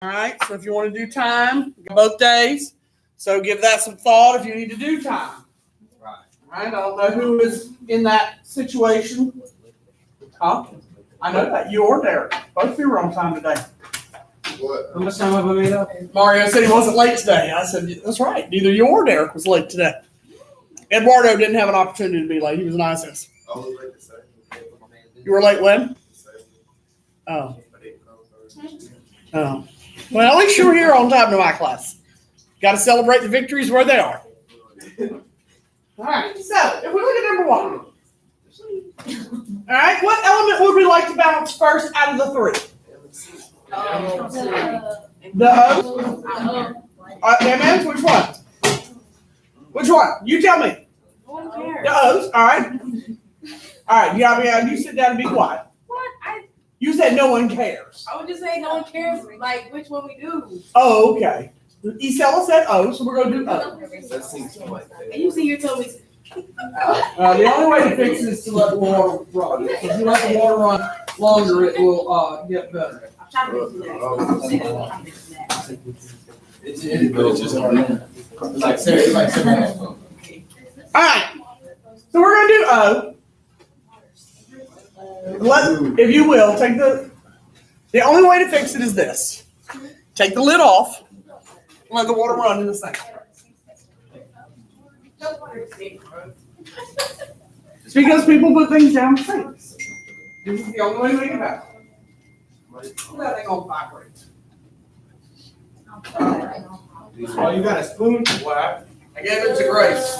All right, so if you want to do time, both days. So give that some thought if you need to do time. Right. All right, I don't know who is in that situation. Huh? I know that. You or Derek. Both of you were on time today. What? How much time have I made up? Mario said he wasn't late today. I said, that's right. Neither you or Derek was late today. Eduardo didn't have an opportunity to be late. He was an ISS. I was late the same. You were late when? Oh. Oh. Well, at least you were here on time to my class. Got to celebrate the victories where they are. All right, so if we look at number one. All right, what element would we like to balance first out of the three? The O? M&M's, which one? Which one? You tell me. The O's, all right. All right, you sit down and be quiet. What? You said no one cares. I would just say no one cares, like, which one we do. Oh, okay. Isela said O, so we're going to do O. That seems like And you see, you told me. The only way to fix it is to let the water run. If you let the water run longer, it will get better. I'm trying to do that. All right. So we're going to do O. If you will, take the only way to fix it is this. Take the lid off and let the water run in the sink. It's because people put things down the sinks. This is the only way to make it happen. Put that thing on vibrate. Oh, you got a spoon? What? I gave it to Grace.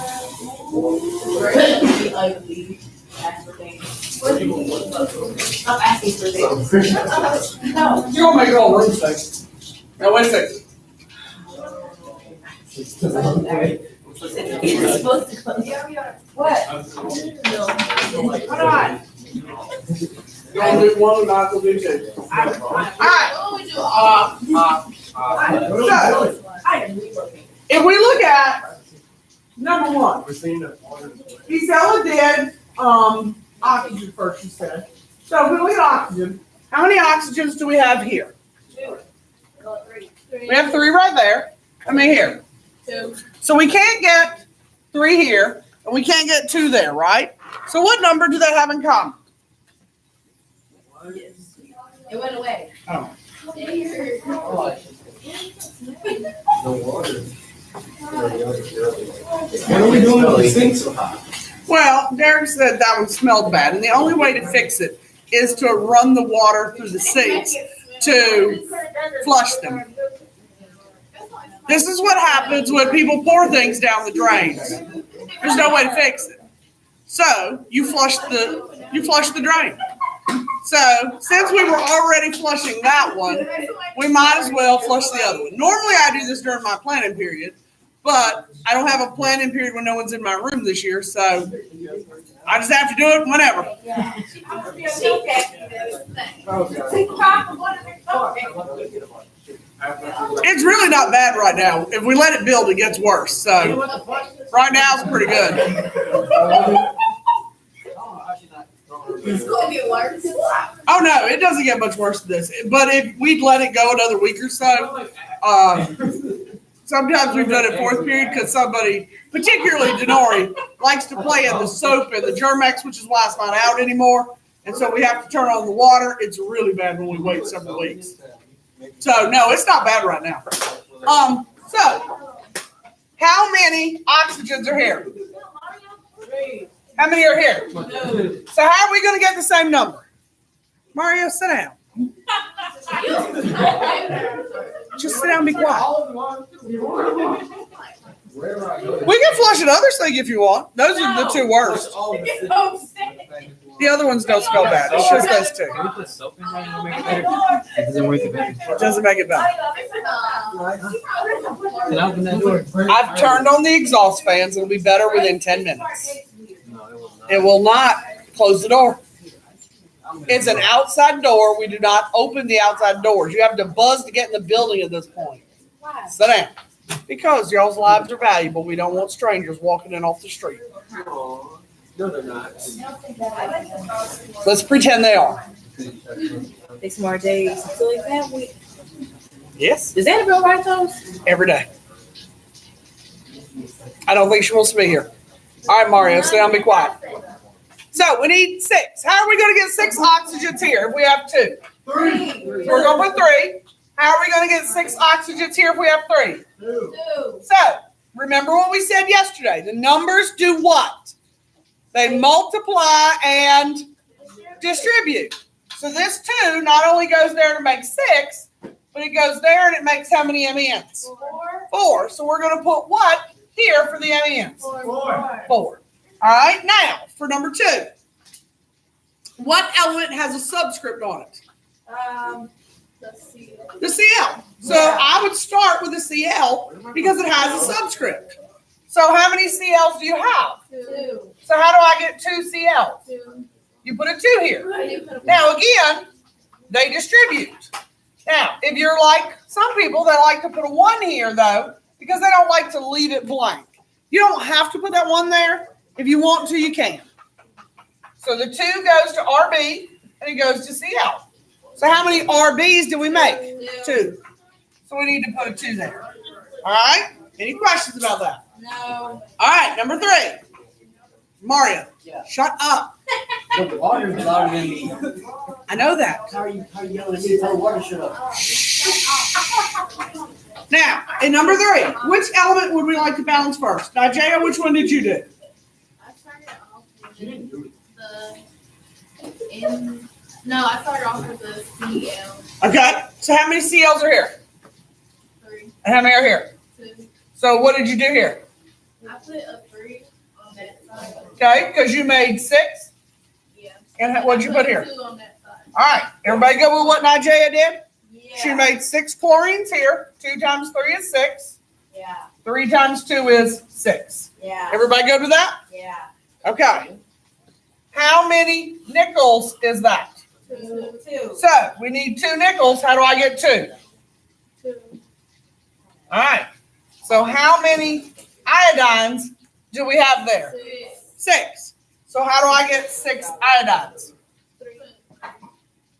Ugly. Ask for things. I'm asking for things. No. You're going to make it all room safe. Now, wait a second. It's supposed to come. What? Hold on. Y'all do one, and I'll do two. All right. If we look at number one, Isela did oxygen first, she said. So if we look at oxygen, how many oxygens do we have here? We have 3 right there. I mean here. 2. So we can't get 3 here, and we can't get 2 there, right? So what number do they have in common? It went away. Oh. The water. What are we doing with the sink so hot? Well, Derek said that one smelled bad, and the only way to fix it is to run the water through the sinks to flush them. This is what happens when people pour things down the drains. There's no way to fix it. So you flush the drain. So since we were already flushing that one, we might as well flush the other one. Normally I do this during my planning period, but I don't have a planning period when no one's in my room this year, so I just have to do it whenever. It's really not bad right now. If we let it build, it gets worse. So right now it's pretty good. It's going to get worse. Oh no, it doesn't get much worse than this. But if we'd let it go another week or so, sometimes we've done it 4th period because somebody, particularly Denori, likes to play in the soap and the Germex, which is why it's not out anymore. And so we have to turn on the water. It's really bad when we wait several weeks. So no, it's not bad right now. So how many oxygens are here? How many are here? So how are we going to get the same number? Mario, sit down. Just sit down and be quiet. We can flush another thing if you want. Those are the 2 worst. The other ones don't smell bad. It's just those 2. Can we put soap in there to make it better? It doesn't make it better. It doesn't make it better. Can I open that door? I've turned on the exhaust fans. It'll be better within 10 minutes. No, it will not. It will not. Close the door. It's an outside door. We do not open the outside doors. You have to buzz to get in the building at this point. Sit down. Because y'all's lives are valuable. We don't want strangers walking in off the street. No, they're not. Let's pretend they are. It's more days. So like that, Yes, Does Annabelle write those? every day. I don't think she wants to be here. All right, Mario, sit down and be quiet. So we need 6. How are we going to get 6 oxygens here if we have 2? 3. So we're going to put 3. How are we going to get 6 oxygens here if we have 3? 2. So remember what we said yesterday. The numbers do what? They multiply and distribute. So this 2 not only goes there to make 6, but it goes there and it makes how many MENs? 4. So we're going to put what here for the MENs? 4. 4. All right, now for number 2. What element has a subscript on it? Let's see. The Cl. So I would start with the Cl because it has a subscript. So how many Cl's do you have? 2. So how do I get 2 Cl's? 2. You put a 2 here. Now again, they distribute. Now, if you're like some people that like to put a 1 here though, because they don't like to leave it blank. You don't have to put that 1 there. If you want to, you can. So the 2 goes to RB and it goes to Cl. So how many RBs do we make? 2. So we need to put a 2 there. All right? Any questions about that? No. All right, number 3. Mario, Yeah. shut up. The water's louder than me. I know that. How are you yelling at me? Tell the water to shut up. Now, in number 3, which element would we like to balance first? Now, Jaya, which one did you do? I started off with I started off with the CL Okay, so how many CLs are here? 3, And how many are here? 2. So what did you do here? I put a 3 on that side. Okay, because you made 6. Yeah. And what did you put here? 2 on that side. All right, everybody good with what Nigella did? Yeah. She made 6 chlorines here. 2 times 3 is 6. Yeah. 3 times 2 is 6. Yeah. Everybody good with that? Yeah. Okay. How many nickels is that? 2. So we need 2 nickels. How do I get 2? 2. All right. So how many iodines do we have there? 6. 6. So how do I get 6 iodines? 3.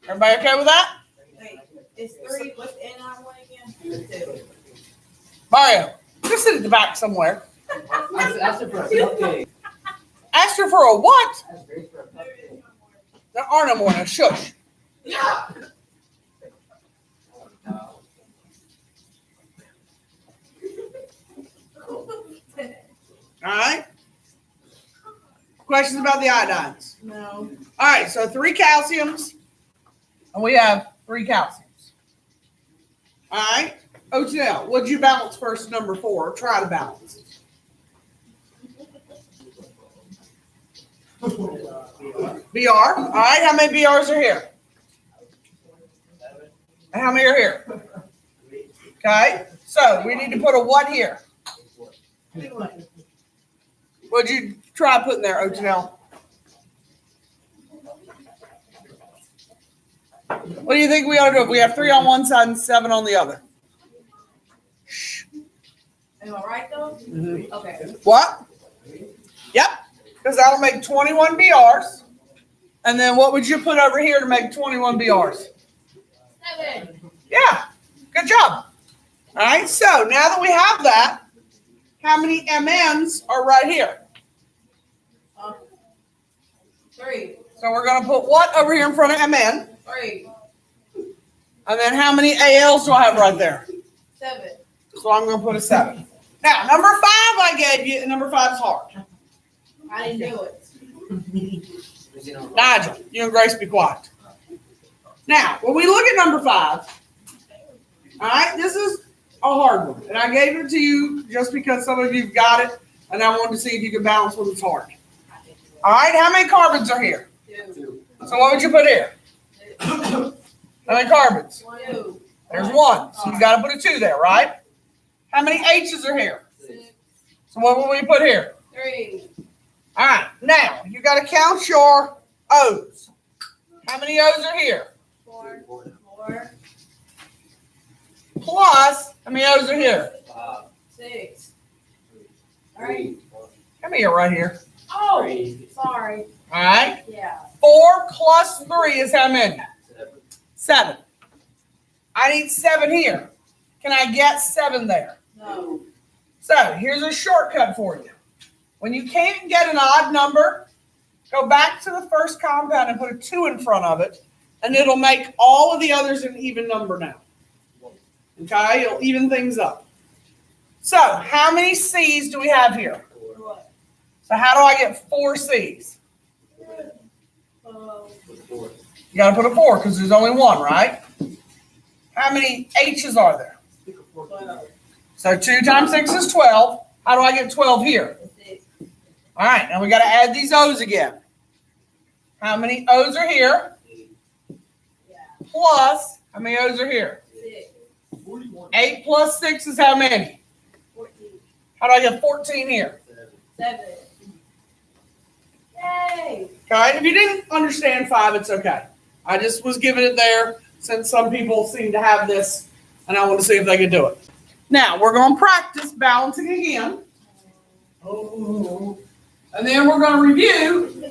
Everybody okay with that? Wait, it's 3. What's the N on one again? 2. Mario, just sit at the back somewhere. I said for a cupcake. Ask her for a what? That's great for a cupcake. There are no more. Now shush. All right. Questions about the iodines? No. All right. So 3 calciums, and we have 3 calciums. All right. OTL, what'd you balance first, number 4? Or try to balance. BR. All right. How many BRs are here? And how many are here? Okay. So we need to put a what here? What'd you try putting there, OTL? What do you think we ought to do if we have 3 on one side and 7 on the other? Am I right though? Mm-hmm. Okay. What? Yep. Because that'll make 21 BRs. And then what would you put over here to make 21 BRs? 7. Yeah. Good job. All right. So now that we have that, how many MNs are right here? 3. So we're going to put what over here in front of MN? 3. And then how many ALs do I have right there? 7. So I'm going to put a 7. Now, number 5 I gave you, and number 5 is hard. I didn't do it. Nigel, you and Grace be quiet. Now, when we look at number 5, all right, this is a hard one. And I gave it to you just because some of you've got it, and I wanted to see if you could balance when it's hard. All right, how many carbons are here? 2. So what would you put here? How many carbons? 2. There's 1. So you got to put a 2 there, right? How many H's are here? 6. So what will we put here? 3. All right, now you got to count your O's. How many O's are here? 4. 4. Plus, how many O's are here? 6. All right. How many are right here? Oh, sorry. All right. Yeah. 4 plus 3 is how many? 7. I need 7 here. Can I get 7 there? No. So here's a shortcut for you. When you can't get an odd number, go back to the first compound and put a 2 in front of it, and it'll make all of the others an even number now. Okay, it'll even things up. So how many C's do we have here? What? So how do I get 4 C's? You got to put a 4 because there's only 1, right? How many H's are there? So 2 times 6 is 12. How do I get 12 here? All right, now we got to add these O's again. How many O's are here? Plus, how many O's are here? 8 plus 6 is how many? 14. How do I get 14 here? 7. Yay! Okay, if you didn't understand 5, it's okay. I just was giving it there since some people seem to have this, and I want to see if they can do it. Now, we're going to practice balancing again. And then we're going to review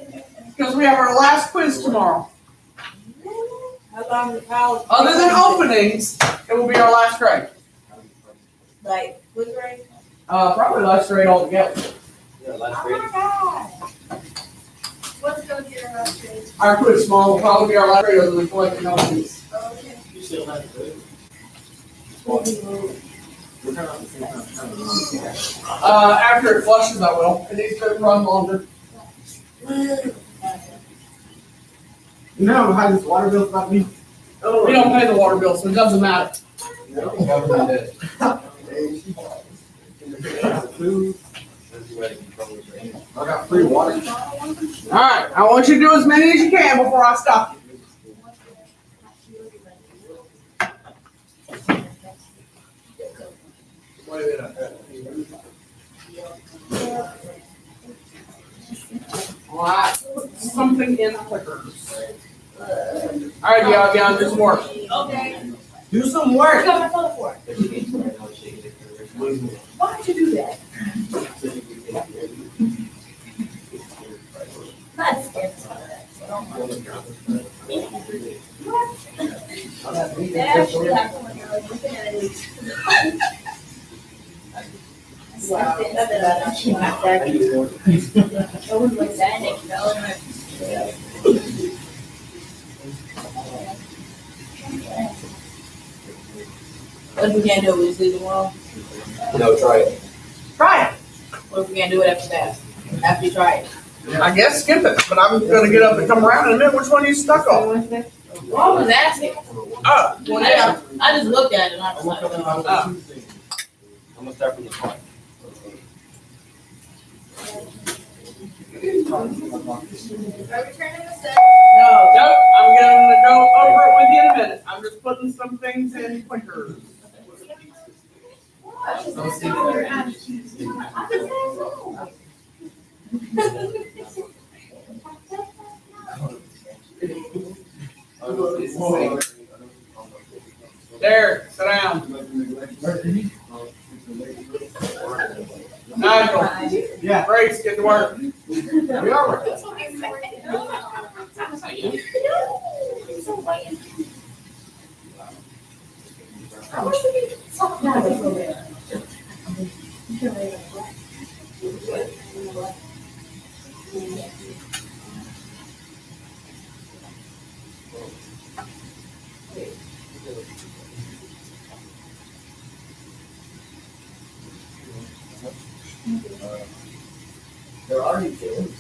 because we have our last quiz tomorrow. Other than openings, it will be our last grade. Like, what grade? Probably last grade altogether. Yeah, last Oh grade. my God. What's gonna be our last grade? Our quiz tomorrow will probably be our last grade other than collecting openings. Okay. You still have to do it. We're kind of the same time. After it flushes, I will. It needs to run longer. You know how this water bill's about me? We don't pay the water bill, so it doesn't matter. No, government does. Food. I got free water. All right, I want you to do as many as you can before I stop you. All right, put something in clickers. All right, y'all, do some work. Okay. Do some work. What got my color for? Why'd you do that? Not scared of that. That actually happened when you were looking at it. Wow. I came out there. I was like that and it fell in my. What if we can't do it? We just leave it alone? No, try it. Try it. What if we can't do it after that? After you try it? I guess skip it, but I'm going to get up and come around in a minute. Which one are you stuck on? Well, I was asking. Oh, well, yeah. I just looked at it and I was like, I'm gonna start from the front. Are we turning this in? no. Nope, I'm going to go over it with you in a minute. I'm just putting some things in clickers. There, sit down. Nigel. Yeah. Grace, get to work. We are working. They're already killed.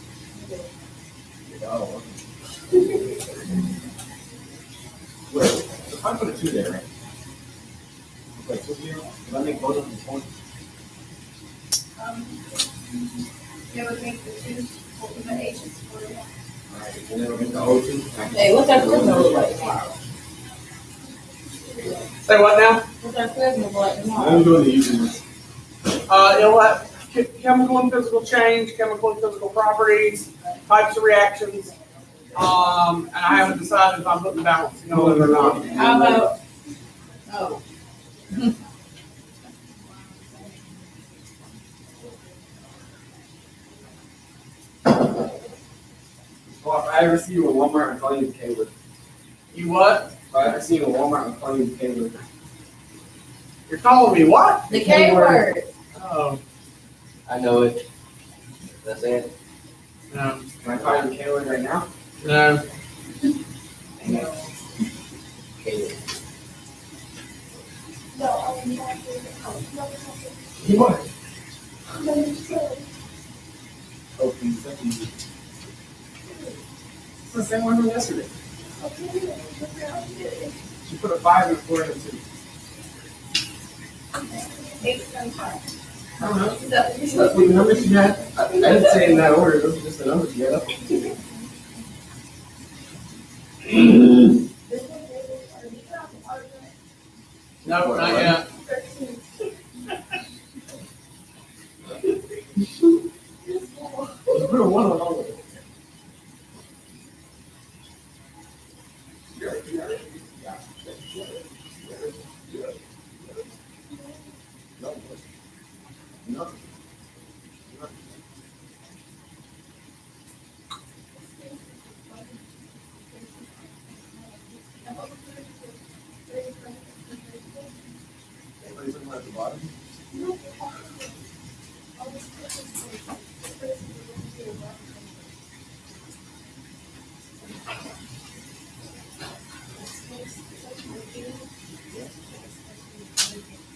Wait, if I put a 2 there, right? Okay, so here, if I make both of them points. Yeah, we make the 2, open the H's for it. Alright, and then we'll make the O2. Hey, what's our quiz gonna look like tomorrow? Say what now? What's our quiz gonna look like tomorrow? I'm doing the using this. It'll have chemical and physical change, chemical and physical properties, types of reactions. And I haven't decided if I'm putting balancing on it or not. How about, oh. Well, if I ever see you at Walmart, I'm calling you Caleb. You what? If I ever see you at Walmart, I'm calling you Caleb. You're calling me what? The K word. Oh, I know it. That's it. no, Can I call you Caleb right now? no. Caleb. What? Oh, please, thank you. It's the same one from yesterday. She put a 5 and a 4 and a 2. I don't know. That's what the numbers you had. I didn't say in that order. Those are just the numbers you had. No, not yet. Just put a 1 on all of it. No. Anybody talking about at the bottom?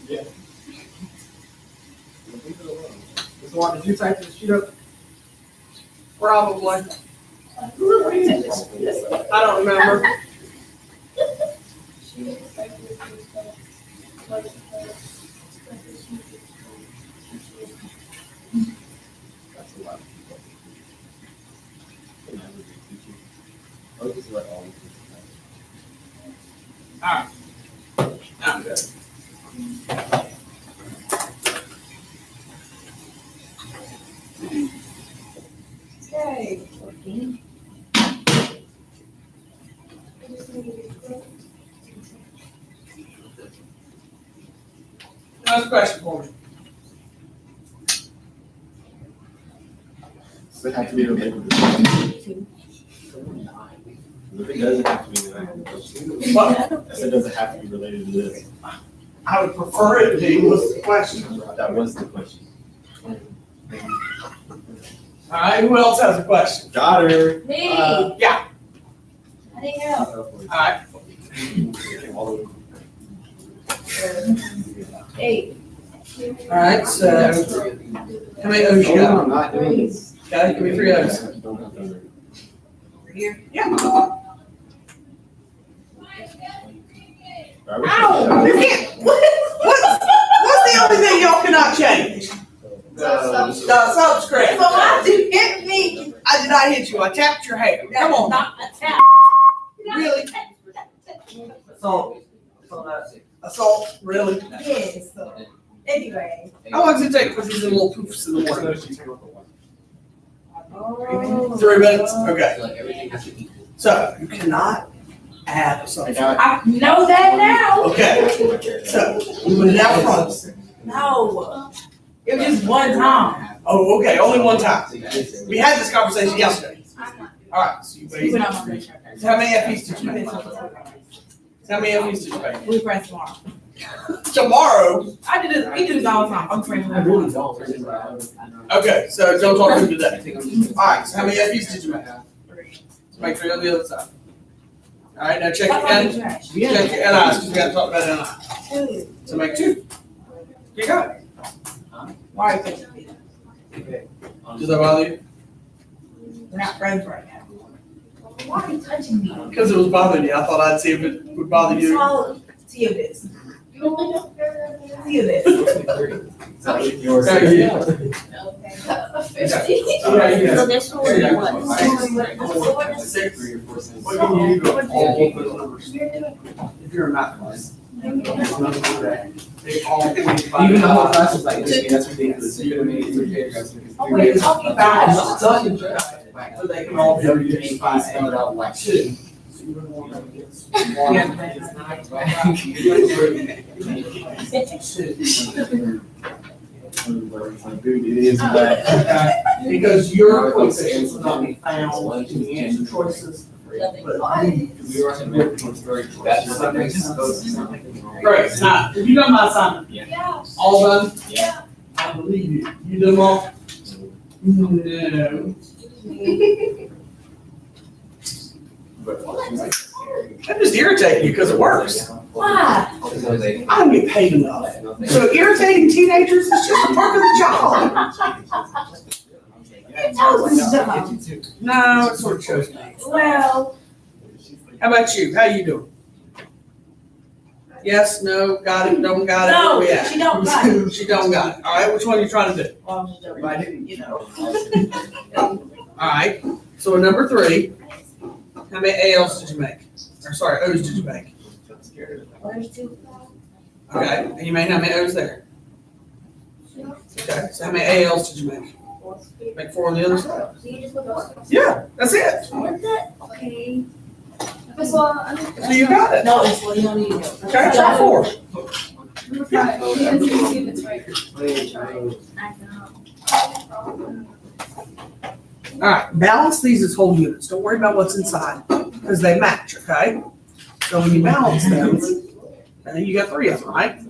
Yeah. Mr. Watt, did you type this sheet up? Probably. I don't remember. That's a lot. I'll just let all of this. Alright. I'm good. Okay. That's a question for me. Does it have to be related to this? If it doesn't have to be related to this. What I said, does it have to be related to this? I would prefer it to be was the question. That was the question. Alright, who else has a question? Got her. Me. Yeah. I need help. Alright. Eight. Alright, so how many O's you got? I'm not doing this. Okay, give me 3 O's. Don't have thunder. Here. Yeah. Ow! You can't. What's the only thing y'all cannot change? The subscript. So why did you hit me? I did not hit you. I tapped your hair. Come on. Not a tap. Really? Assault. Assault? Really? Yes. So, anyway. How long does it take for these little poofs in the So morning? she came up with one. Oh. 3 minutes? Okay. Like everything has to be equal. So you cannot add a I subscript. got I know that now. Okay. So we put it out front. No. It was just one time. Oh, okay. Only one time. We had this conversation yesterday. All right. So you We paid. went on my So how many FEs did you pay? So how many FEs did you pay? We press tomorrow. Tomorrow. I do this. We do this all the time. I'm praying. I really don't. Okay. So don't talk to me today. All right. So how many FEs did you make? Make 3 on the other side. All right. Now check your N. Check your NIs because we got to talk about NI. So make 2. You got it. Why are you Does that bother you? We're not friends right now. Why are you touching me? Because it was bothering you. I thought I'd see if it would bother you. Small. See of this. See of this. yours. Yeah. Fifty. Yeah. So this one Yeah. was 6, 3 or 4 cents. What can you do? All both those numbers. If you're a math class. They all Even the whole class is like, that's ridiculous. So you're gonna make 3 paragraphs. Oh, what are you talking about? I'm telling you, so they can all be 5 spelled out like shit. Dude, it is bad. Because your coefficients will not be found in the answer choices We were watching which one's very. That's what makes Great, now, have you done my assignment? Yeah. All done? Yeah. I believe you. You did them all? No. That just irritates you because it works. Why? I don't get paid enough. So irritating teenagers is just a part of the job. No, it sort of shows me. Well, How about you? How you doing? Yes, no, got it, don't got it? No, Where we at? she don't got it. She don't got it. All right, which one are you trying to do? well, I'm just joking, you know. All right, so number 3, how many ALs did you make? Or sorry, O's did you make? Where's two? Okay, and you made how many O's there? Okay, so how many ALs did you make? Make 4 on the other side. So you just put four? Yeah, that's it. What's that? Okay. So you got it. No, it's what you don't need to do. Okay, try 4. Right. He doesn't see if it's right. I know. All right, balance these as whole units. Don't worry about what's inside because they match, okay? So when you balance them, and then you got 3 of them, right?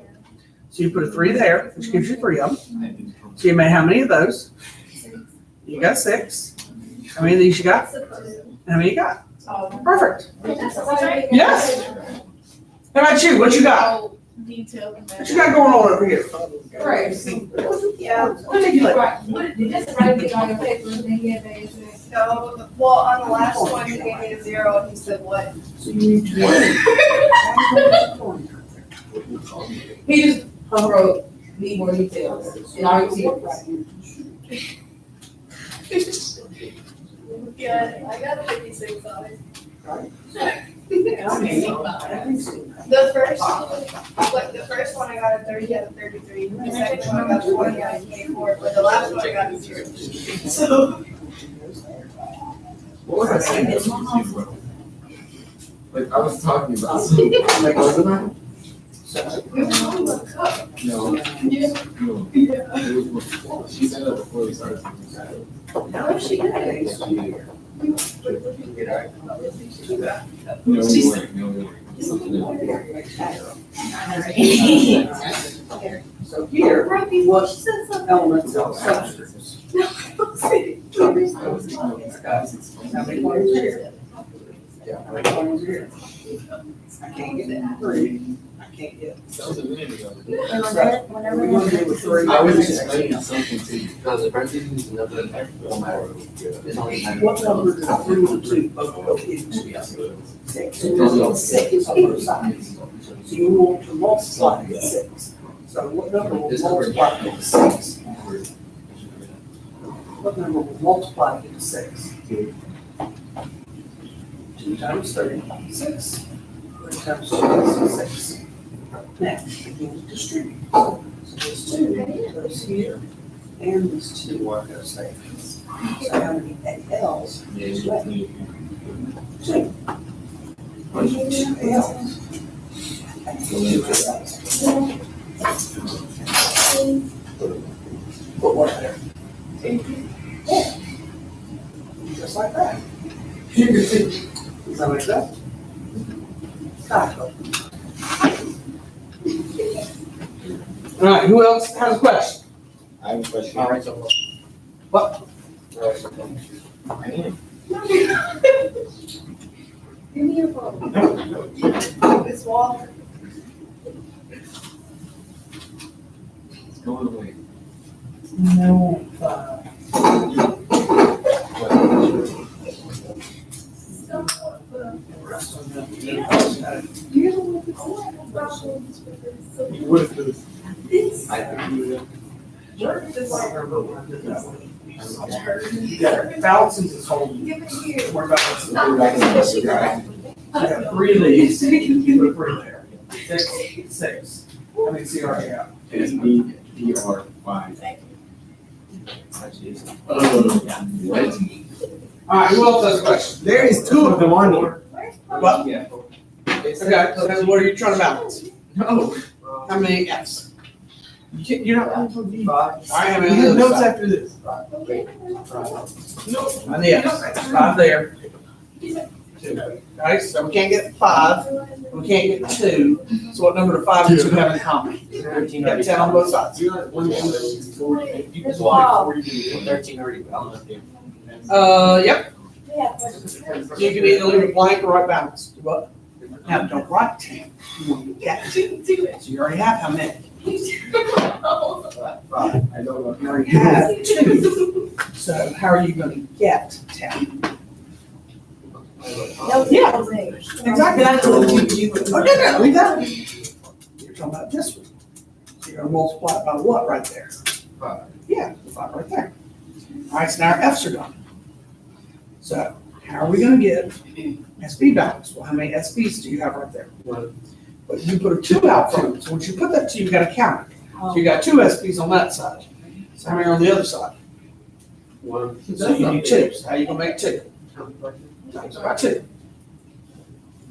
So you put a 3 there, which gives you 3 of them. So you made how many of those? You got 6. How many of these you got? How many you got? Perfect. Yes. How about you? What you got? Detailed. What you got going on over here? Right. Yeah. What did you like? No, well, on the last one, he gave me a 0 and he said what? So you need to. He just wrote, need more details, and I received it right. Yeah, I got a 56 on it. The first one I got a 30 out of 33. The second one I got 20 out of 24, but the last one I got a 0. So. What was I saying? Like, I was talking about something, like, wasn't I? No. No. It was before. She said that before we started. No, she did. No, we weren't. No, we weren't. So here, what elements of substance? How many points here? How many points here? I can't get that 3. I can't get. That was a minute ago. So, we're gonna do with 3. I was explaining something to you. No, the parentheses is nothing. It don't matter. It's only What number does 3 and 2 both go into? 6. So there's no 6 on both sides. So you want to multiply it with 6. So what number will multiply it with 6? What number will multiply it with 6? 2 times 3, 6. 3 times 2 is 6. Now, begin to distribute. So this 2 goes here, and this 2 goes there. So how many L's is left? 2. 2 L's. 2 L's. Put one there. Yeah. Just like that. Does that make sense? All right, who else has a question? I have a question. All right, so. What? I am. Give me your phone. This wall. It's going away. No. What is this? I think you would. You got thousands of holding. Give it here. More about this. You got 3 of these. Put 3 there. 6, 6. How many CR you got? SBDR5. What? All right, who else has a question? There is 2 of them on here. What? Yeah. Okay, so then what are you trying to balance? No. How many F's? You're not on the 5. I have You any have other notes side. after this. On the F's. 5 there. Okay, so we can't get 5, we can't get 2. So what number do 5 and 2 have in common? You have 10 on both sides. You got one down, 40, you just Wow. want 40, 13 already, but I don't know if Yep. You can either leave it blank or write balance. Do what? Now, don't write 10. You want to get 10. So you already have how many? 5. I don't know. You already have 2. So how are you going to get 10? Yeah, exactly. That's what you okay, now leave that. You're talking about this one. So you're going to multiply it by what right there? 5. Yeah, 5 right there. All right, so now our F's are done. So how are we going to get SB balance? Well, how many SBs do you have right there? 1. But you put a 2 out front. So once you put that 2, you got to count it. So you got 2 SBs on that side. So how many are on the other side? 1. So you need 2. So how are you going to make 2? Times by 2.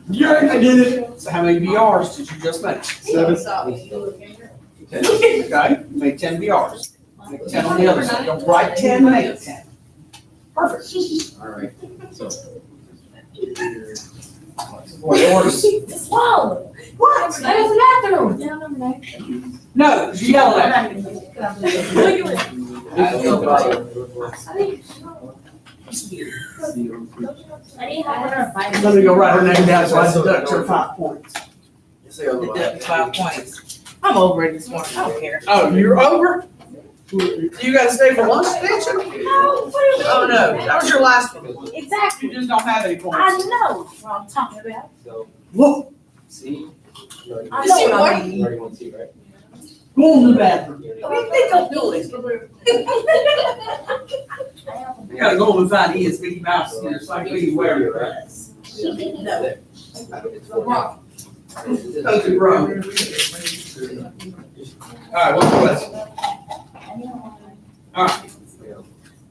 Yeah, I did it. So how many BRs did you just make? 7. 10. Okay, you made 10 BRs. Make 10 on the other side. Don't write 10, make 10. Perfect. All right, so. Boy, yours. Whoa! What? That is the bathroom. Down number 9. No, you yell at me. I didn't have her 5. Let me go write her name down so I deduct her 5 points. Deduct 5 points. I'm over it this morning, I don't care. Oh, you're over? You gotta stay for lunch, didn't you? No, what do you mean? Oh, no, that was your last one. Exactly. You just don't have any I points. know what I'm talking about. So, Look, C. You I know what I mean. already want C, right? go in the bathroom. What do you think I'm doing? You gotta go and find ESB Mouse in your encyclopedia where you're at. No. Wrong. Those are wrong. All right, what's the question? All right.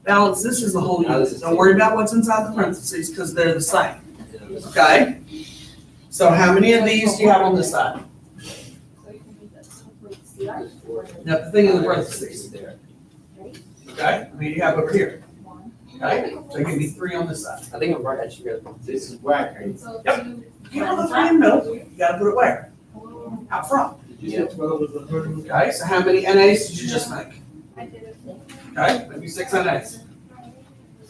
Balance, this is the whole unit. Don't worry about what's inside the parentheses because they're the same. Okay? So how many of these do you have on this side? Now, the thing in the parentheses. Okay? How many do you have over here? Okay? So it can be 3 on this side. I think I'm right, I should go. This is whack. You have the 3 in the middle. You gotta put it where? Out front. Okay? So how many NAs did you just make? Okay? Maybe 6 NAs.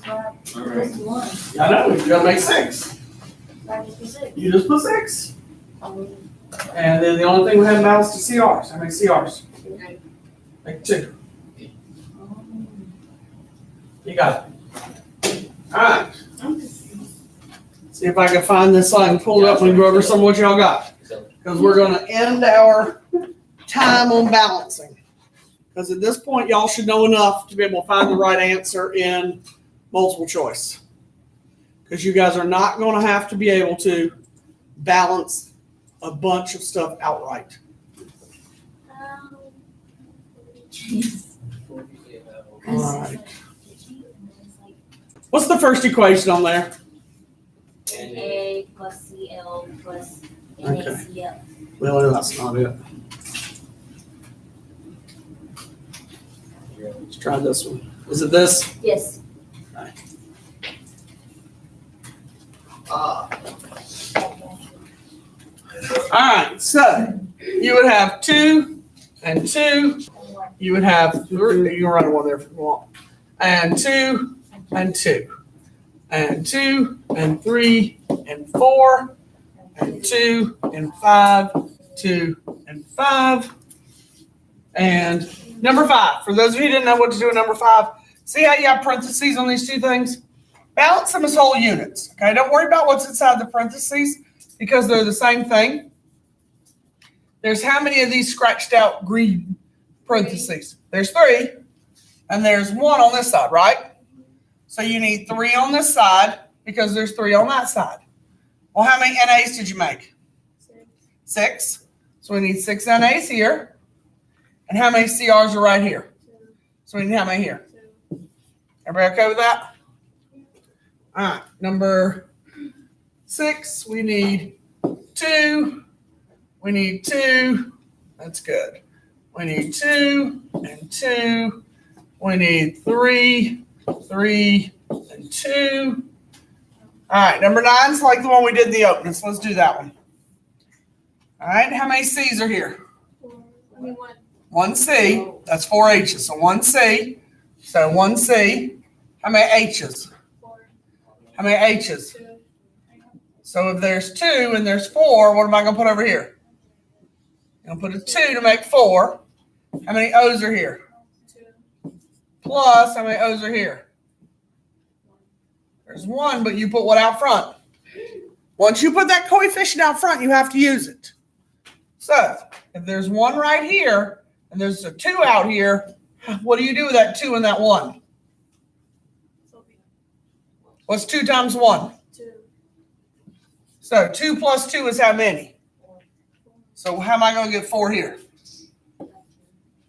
I know, you gotta make 6. You just put 6. And then the only thing we have now is the CRs. How many CRs? Make 2. You got it. All right. See if I can find this so I can pull it up and go over some of what y'all got. Because we're gonna end our time on balancing. Because at this point, y'all should know enough to be able to find the right answer in multiple choice. Because you guys are not gonna have to be able to balance a bunch of stuff outright. All right. What's the first equation on there? A plus CL plus NaCl. Well, that's not it. Let's try this one. Is it this? Yes. All right, so you would have 2 and 2. You would have 3. You can write one there if you want. And 2 and 2. And 2 and 3 and 4. And 2 and 5. 2 and 5. And number 5. For those of you who didn't know what to do with number 5, see how you have parentheses on these two things? Balance them as whole units. Okay, don't worry about what's inside the parentheses because they're the same thing. There's how many of these scratched out green parentheses? There's 3, and there's 1 on this side, right? So you need 3 on this side because there's 3 on that side. Well, how many NAs did you make? 6. So we need 6 NAs here. And how many CRs are right here? So we need how many here? Everybody okay with that? All right, number 6, we need 2. We need 2. That's good. We need 2 and 2. We need 3, 3, and 2. All right, number 9's like the one we did in the opening, so let's do that one. All right, how many C's are here? One C, that's 4 H's, so 1 C. So 1 C. How many H's? How many H's? So if there's 2 and there's 4, what am I going to put over here? I'm going to put a 2 to make 4. How many O's are here? Plus, how many O's are here? There's 1, but you put what out front? Once you put that coefficient out front, you have to use it. So if there's 1 right here and there's a 2 out here, what do you do with that 2 and that 1? What's 2 times 1? 2. So 2 plus 2 is how many? So how am I going to get 4 here?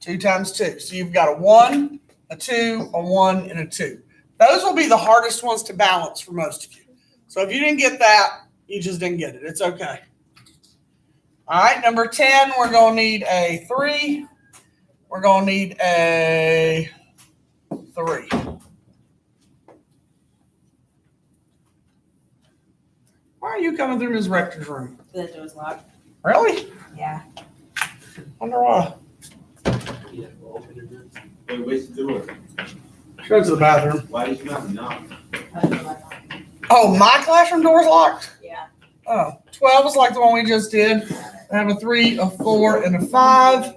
2 times 2. So you've got a 1, a 2, a 1, and a 2. Those will be the hardest ones to balance for most of you. So if you didn't get that, you just didn't get it. It's okay. All right, number 10, we're going to need a 3. We're going to need a 3. Why are you coming through Ms. Rector's room? The door's locked. Really? Yeah. Wonder why. Hey, where's the door? Go to the bathroom. Why did you not knock? Oh, my classroom door's locked? Yeah. Oh, 12 is like the one we just did. I have a 3, a 4, and a 5.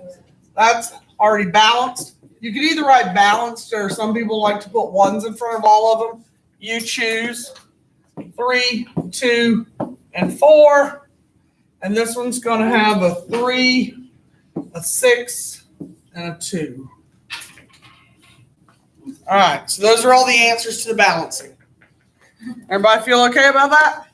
That's already balanced. You could either write balanced, or some people like to put 1s in front of all of them. You choose. 3, 2, and 4. And this one's going to have a 3, a 6, and a 2. All right, so those are all the answers to the balancing. Everybody feel okay about that?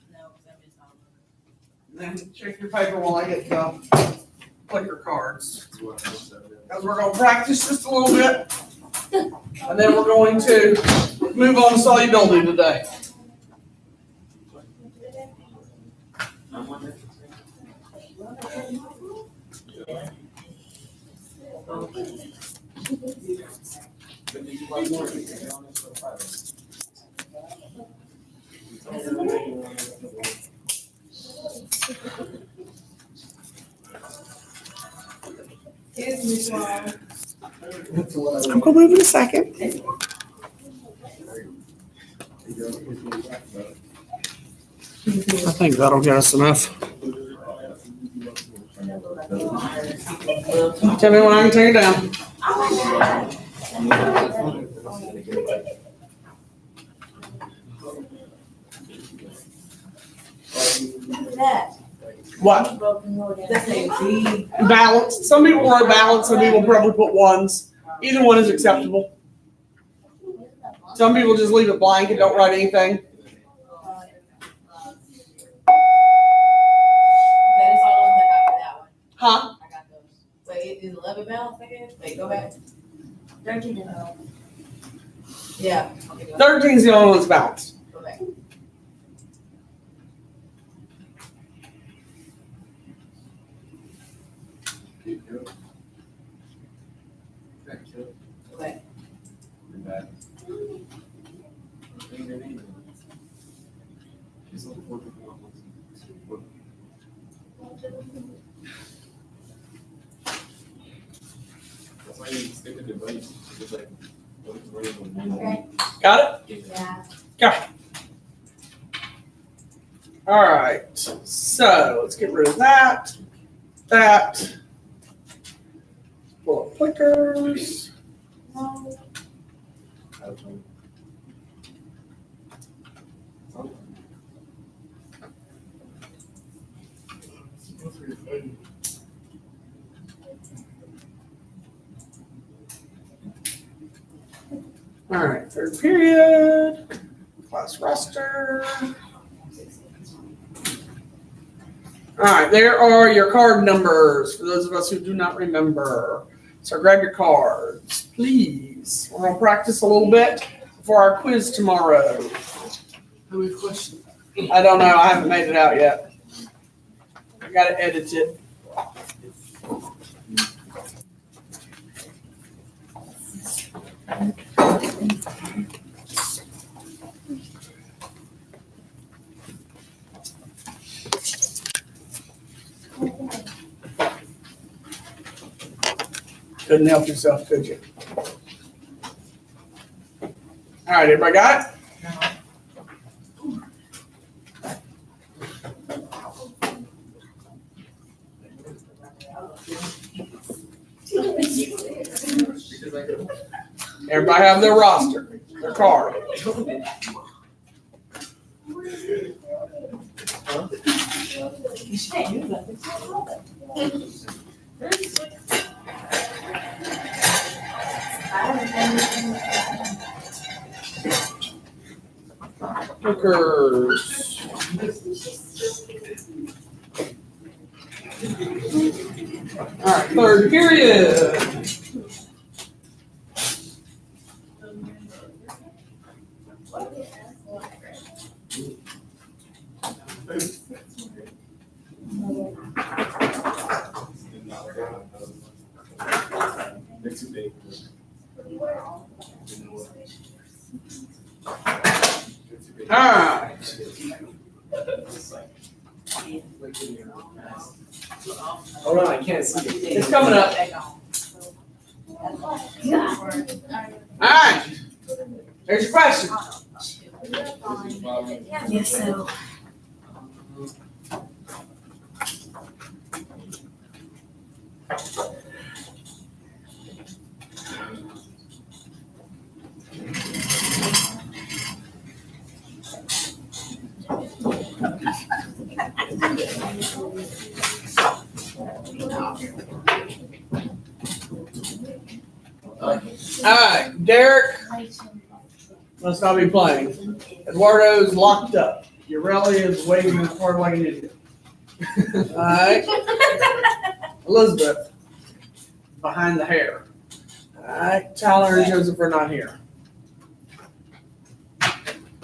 Then check your paper while I get the clicker cards. Because we're going to practice just a little bit. And then we're going to move on to solubility today. I'm going to move in a second. I think that'll get us enough. Tell me when I can take it down. What? Balance. Some people write balance, some people probably put 1s. Either one is acceptable. Some people just leave it blank and don't write anything. Huh? I got those. Wait, is 11 balance again? Wait, go back. 13 Yeah. 13 is the only one that's balanced. Go back. Go back. That's why you stick with the device. It's like, Okay. Got it? Yeah. Got it. All right. So let's get rid of that. That. Pull up clickers. All right, third period, class roster. All right, there are your card numbers for those of us who do not remember. So grab your cards, please. We're going to practice a little bit for our quiz tomorrow. How many questions? I don't know. I haven't made it out yet. I got to edit it. Couldn't help yourself, could you? All right, everybody got it? Everybody have their roster, their card. Clickers. All right, third period. All right. Hold on, I can't see it. It's coming up. All right. Here's your question. Yes, so. All right, Derek must not be playing. Eduardo's locked up. Urelli is waving his card like an idiot. All right. Elizabeth, behind the hair. All right, Tyler and Joseph are not here. My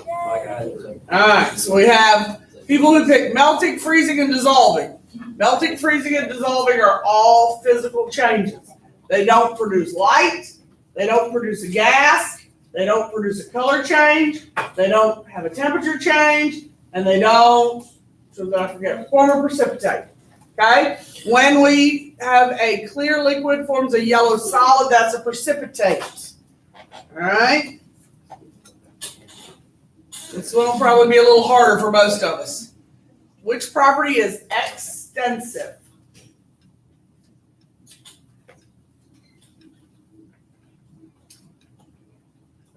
God. All right, so we have people who pick melting, freezing, and dissolving. Melting, freezing, and dissolving are all physical changes. They don't produce light. They don't produce a gas. They don't produce a color change. They don't have a temperature change. And they don't, so that I forget, form or precipitate. Okay? When we have a clear liquid forms a yellow solid, that's a precipitate. All right? This one will probably be a little harder for most of us. Which property is extensive?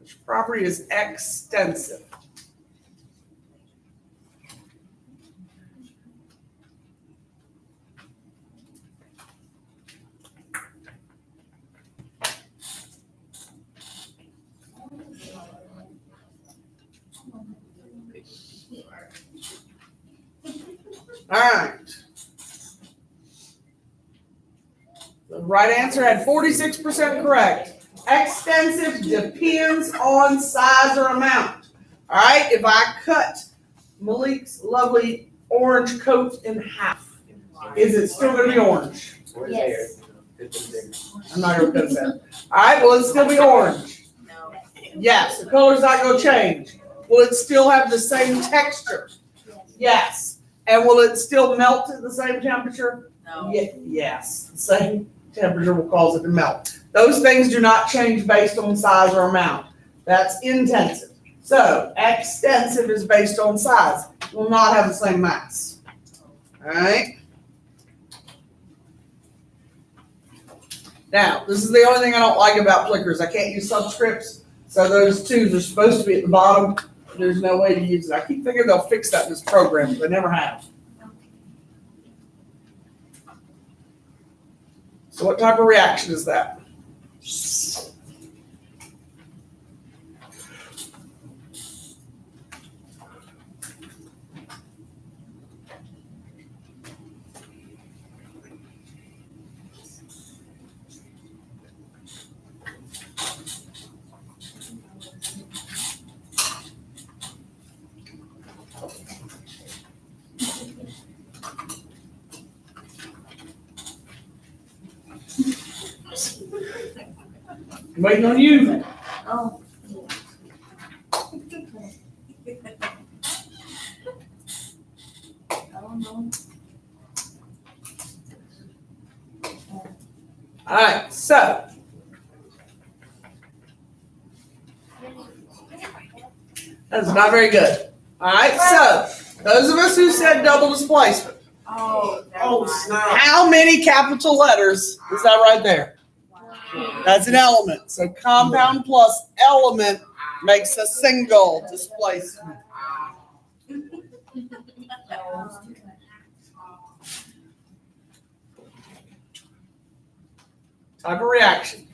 Which property is extensive? All right. The right answer had 46% correct. Extensive depends on size or amount. All right, if I cut Malik's lovely orange coat in half, is it still going to be orange? Yes. I'm not going to cut that. All right, will it still be orange? No. Yes, the color's not going to change. Will it still have the same texture? Yes. And will it still melt at the same temperature? No. Yes, the same temperature will cause it to melt. Those things do not change based on size or amount. That's intensive. So extensive is based on size. It will not have the same mass. All right. Now, this is the only thing I don't like about flickers. I can't use subscripts. So those twos are supposed to be at the bottom. There's no way to use it. I keep thinking they'll fix that in this program, but they never have. So what type of reaction is that? Waiting on you. Oh. I don't know. All right. So. That's not very good. All right, so those of us who said double displacement, Oh, snap. how many capital letters is that right there? That's an element. So compound plus element makes a single displacement. Type of reaction.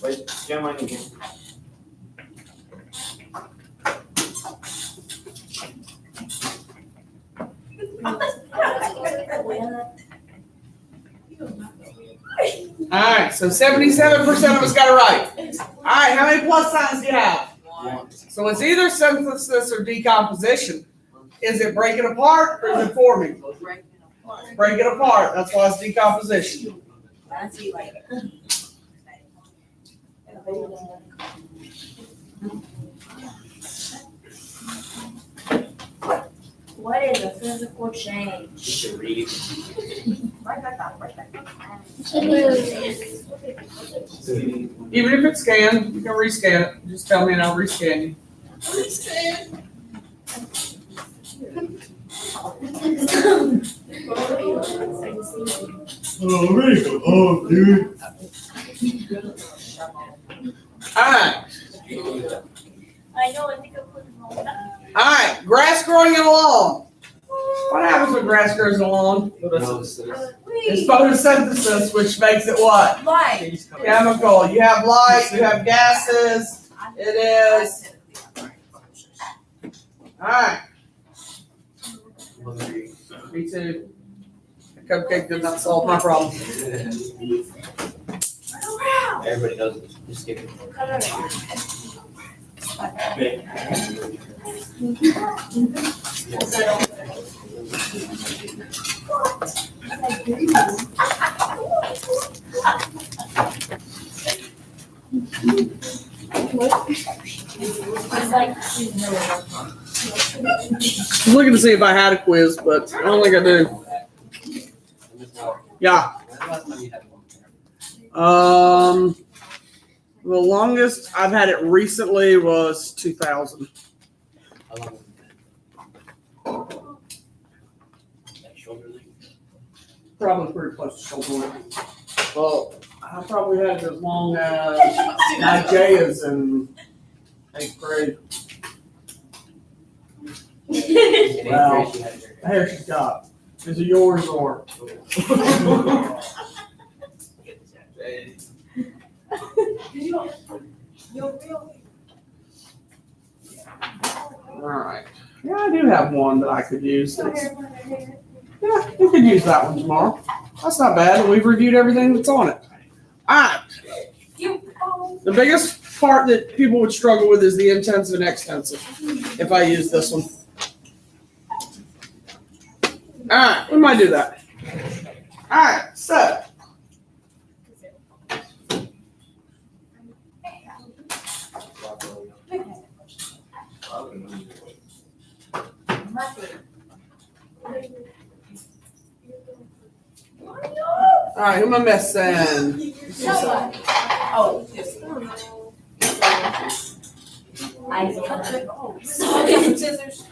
Wait, Jim, I need you. All right, so 77% of us got it right. All right, how many plus signs do you have? So it's either synthesis or decomposition. Is it breaking apart or is it forming? Break it apart. That's why it's decomposition. What is a physical change? You should read. Even if it's scanned, you can rescan it. Just tell me and I'll rescan you. Oh, really? Oh, dude. All right. I know, I think I put it on. All right. Grass growing in a lawn. What happens when grass grows in a lawn? It's photosynthesis, which makes it what? Light. Chemical. You have light, you have gases. It is. All right. Me too. A cupcake did not solve my problem. Everybody knows it. Just skip it. I'm looking to see if I had a quiz, but I don't think I do. Yeah. The longest I've had it recently was 2000. Probably pretty close to shoulder length. Well, I probably had it as long as Nigea's in 8th grade. Wow. The hair she's got. Is it yours or? All right. Yeah, I do have one that I could use. Yeah, we could use that one tomorrow. That's not bad. We've reviewed everything that's on it. All right. The biggest part that people would struggle with is the intensive and extensive. If I use this one. All right, we might do that. All right, so. All right, who am I missing? Oh, yes. Scissors.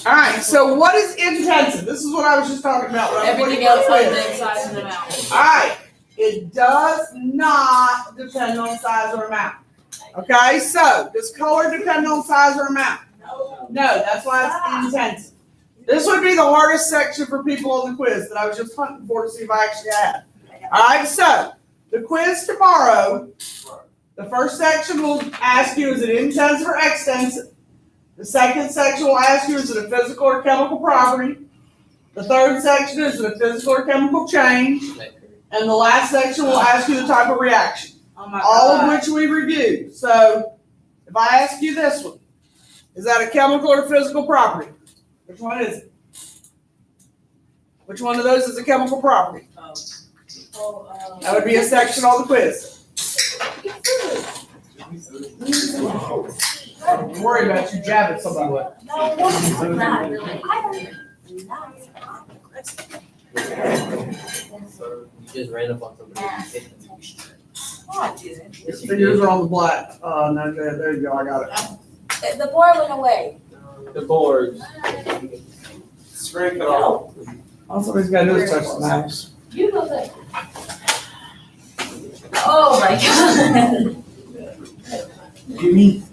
All right, so what is intensive? This is what I was just talking about. When I was Everything looking else for on quiz. the size of the mouth. All right, it does not depend on size or amount. Okay, so does color depend on size or amount? No, that's why it's intensive. This would be the hardest section for people on the quiz that I was just hunting for to see if I actually had. All right, so the quiz tomorrow, the first section will ask you, is it intensive or extensive? The second section will ask you, is it a physical or chemical property? The third section is it a physical or chemical change? And the last section will ask you the type of reaction, all of which we reviewed. So if I ask you this one, is that a chemical or physical property? Which one is it? Which one of those is a chemical property? That would be a section on the quiz. Don't worry about you jabbing somebody. No, not really. I don't. You just ran up on somebody. Oh, I didn't. Your fingers are on the black. No, there you go. I got it. The board went away. The board. Scrape it off. All somebody's got to do is touch the mouse. You go there. Oh my god. Give me.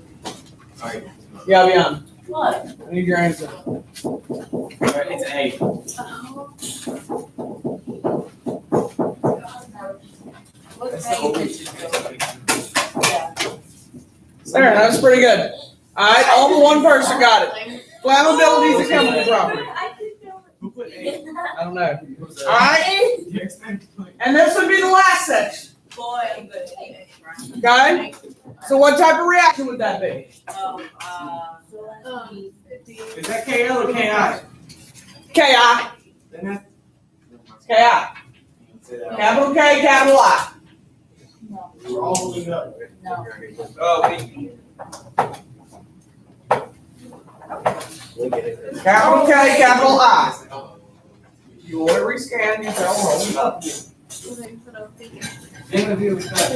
Alright. Yeah, beyond. What? I need your answer. It's A. What's That's the only There, that was pretty good. All right, all but one person got it. Flammability is a chemical property. Who put A? I don't know. All right, Yes, thank you. and this would be the last section. Boy, Okay. So what type of reaction would that be? Is that KL or KI? Ki. Then that. Ki. Capital K, capital I. We're all moving up. No. Oh, thank you. Capital K, capital I. You want to rescan, you tell them, roll it up. Interview with that.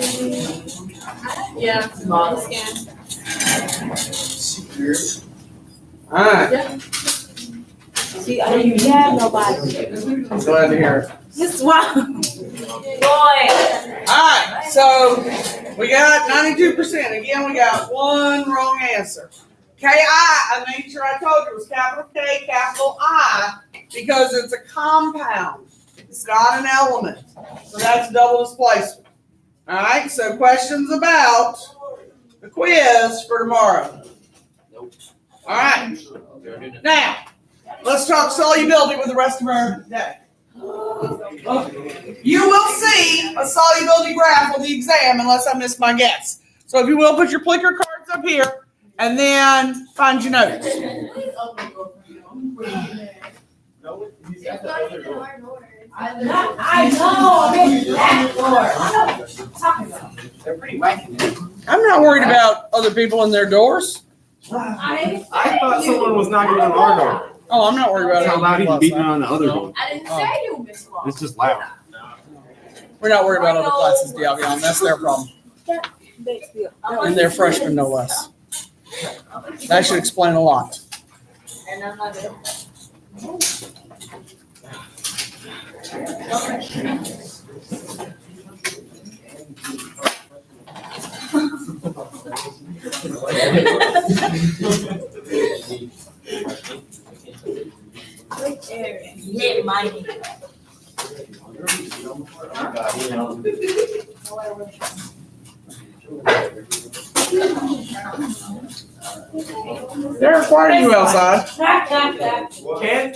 Yeah, scan. All right. See, I didn't even have nobody. I'm glad to hear it. Just wow. Boy. All right, so we got 92%. Again, we got one wrong answer. Ki, I made sure I told you it was capital K, capital I, because it's a compound. It's not an element. So that's double displacement. All right, so questions about the quiz for tomorrow. Nope. All right, now let's talk solubility with the rest of our day. You will see a solubility graph on the exam unless I miss my guess. So if you will, put your Plicker cards up here and then find your notes. I know, I'm in that door. I know what you're talking about. They're pretty wacky. I'm not worried about other people and their doors. I thought someone was knocking on our door. Oh, I'm not worried about That's how loud it. he's beating on the other door. I didn't say you missed one. It's just loud. We're not worried about other classes, Diavion. That's their problem. And they're freshmen, no less. That should explain a lot. And I'm not gonna. Hit my knee. Derek, why are you outside? Ken?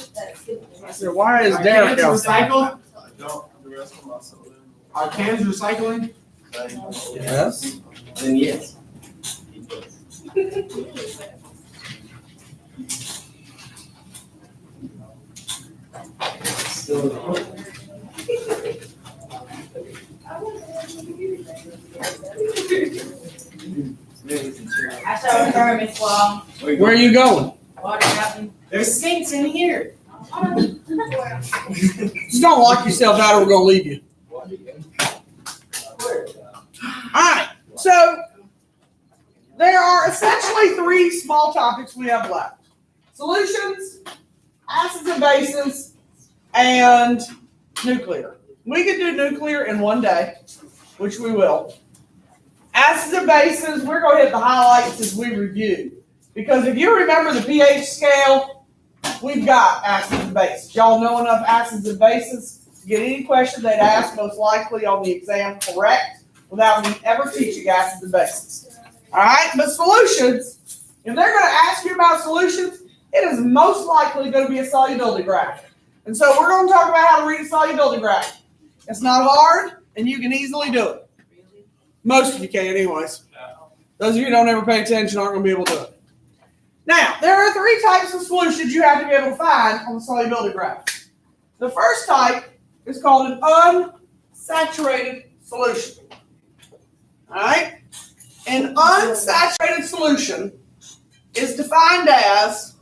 I said, why is Are Derek cans outside? recycled? No, the rest of us. Are cans recycling? Yes. Then yes. I saw a permit while Where are you going? water happened. There's sinks in here. Just don't lock yourself out or we're going to leave you. All right. So there are essentially three small topics we have left. Solutions, acids and bases, and nuclear. We could do nuclear in one day, which we will. Acids and bases, we're going to hit the highlights as we review. Because if you remember the pH scale, we've got acids and bases. Y'all know enough acids and bases to get any question they'd ask most likely on the exam correct without me ever teaching acids and bases. All right, but solutions, if they're going to ask you about solutions, it is most likely going to be a solubility graph. And so we're going to talk about how to read a solubility graph. It's not hard, and you can easily do it. Most of you can anyways. Those of you who don't ever pay attention aren't going to be able to do it. Now, there are three types of solutions you have to be able to find on the solubility graph. The first type is called an unsaturated solution. All right? An unsaturated solution is defined as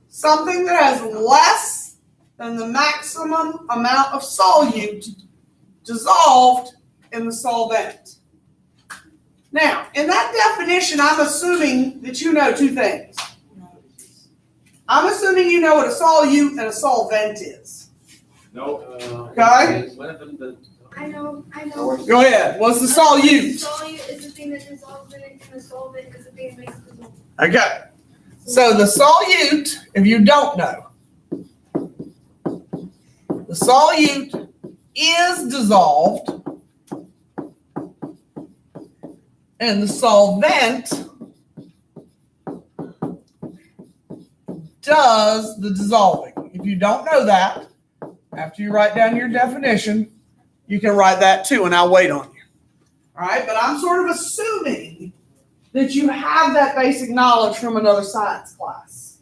something that has less than the maximum amount of solute dissolved in the solvent. Now, in that definition, I'm assuming that you know two things. I'm assuming you know what a solute and a solvent is. Nope. Okay? I know. Go ahead. What's the solute? Solute is the thing that dissolves in it, and the solvent is the thing that makes it dissolve. Okay. So the solute, if you don't know, the solute is dissolved and the solvent does the dissolving. If you don't know that, after you write down your definition, you can write that too, and I'll wait on you. All right, but I'm sort of assuming that you have that basic knowledge from another science class.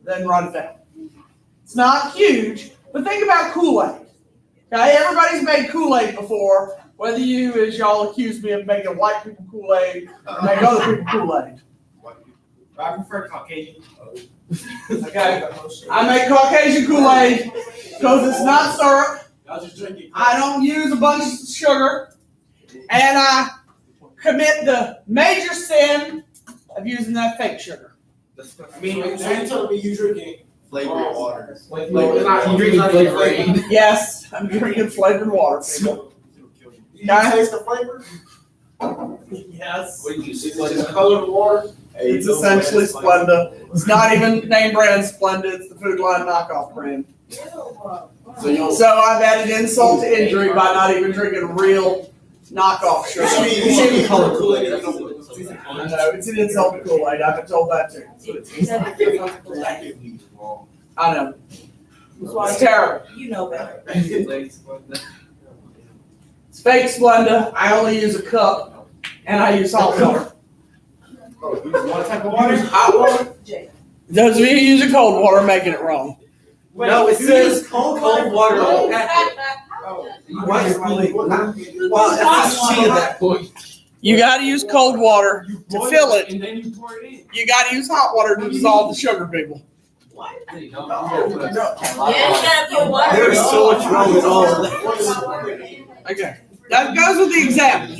Then write it down. It's not huge, but think about Kool-Aid. Okay, everybody's made Kool-Aid before, whether you, as y'all accuse me of making white people Kool-Aid, or make other people Kool-Aid. I prefer Caucasian. Okay, I make Caucasian Kool-Aid because it's not syrup. I'll just drink it. I don't use a bunch of sugar, and I commit the major sin of using that fake sugar. I mean, you're telling me you drinking flavored water. You drink flavored. Yes, I'm drinking flavored water, people. You taste the flavor? Yes. What did you see? It's just colored water. It's essentially Splenda. It's not even name brand Splenda. It's the Food Line knockoff brand. So I've added insult to injury by not even drinking real knockoff sugar. You color Kool-Aid. I know, it's an insult to Kool-Aid. I've been told that too. I know. It's terrible. You know better. It's fake Splenda. I only use a cup, and I use hot water. What type of water? Hot water? Those of you using cold water are making it wrong. No, it says cold water. Oh. Well, that's a C at that point. You got to use cold water to fill it. And then you pour it in. You got to use hot water to dissolve the sugar, people. There's There's so much wrong with all of that. Okay. That goes with the example.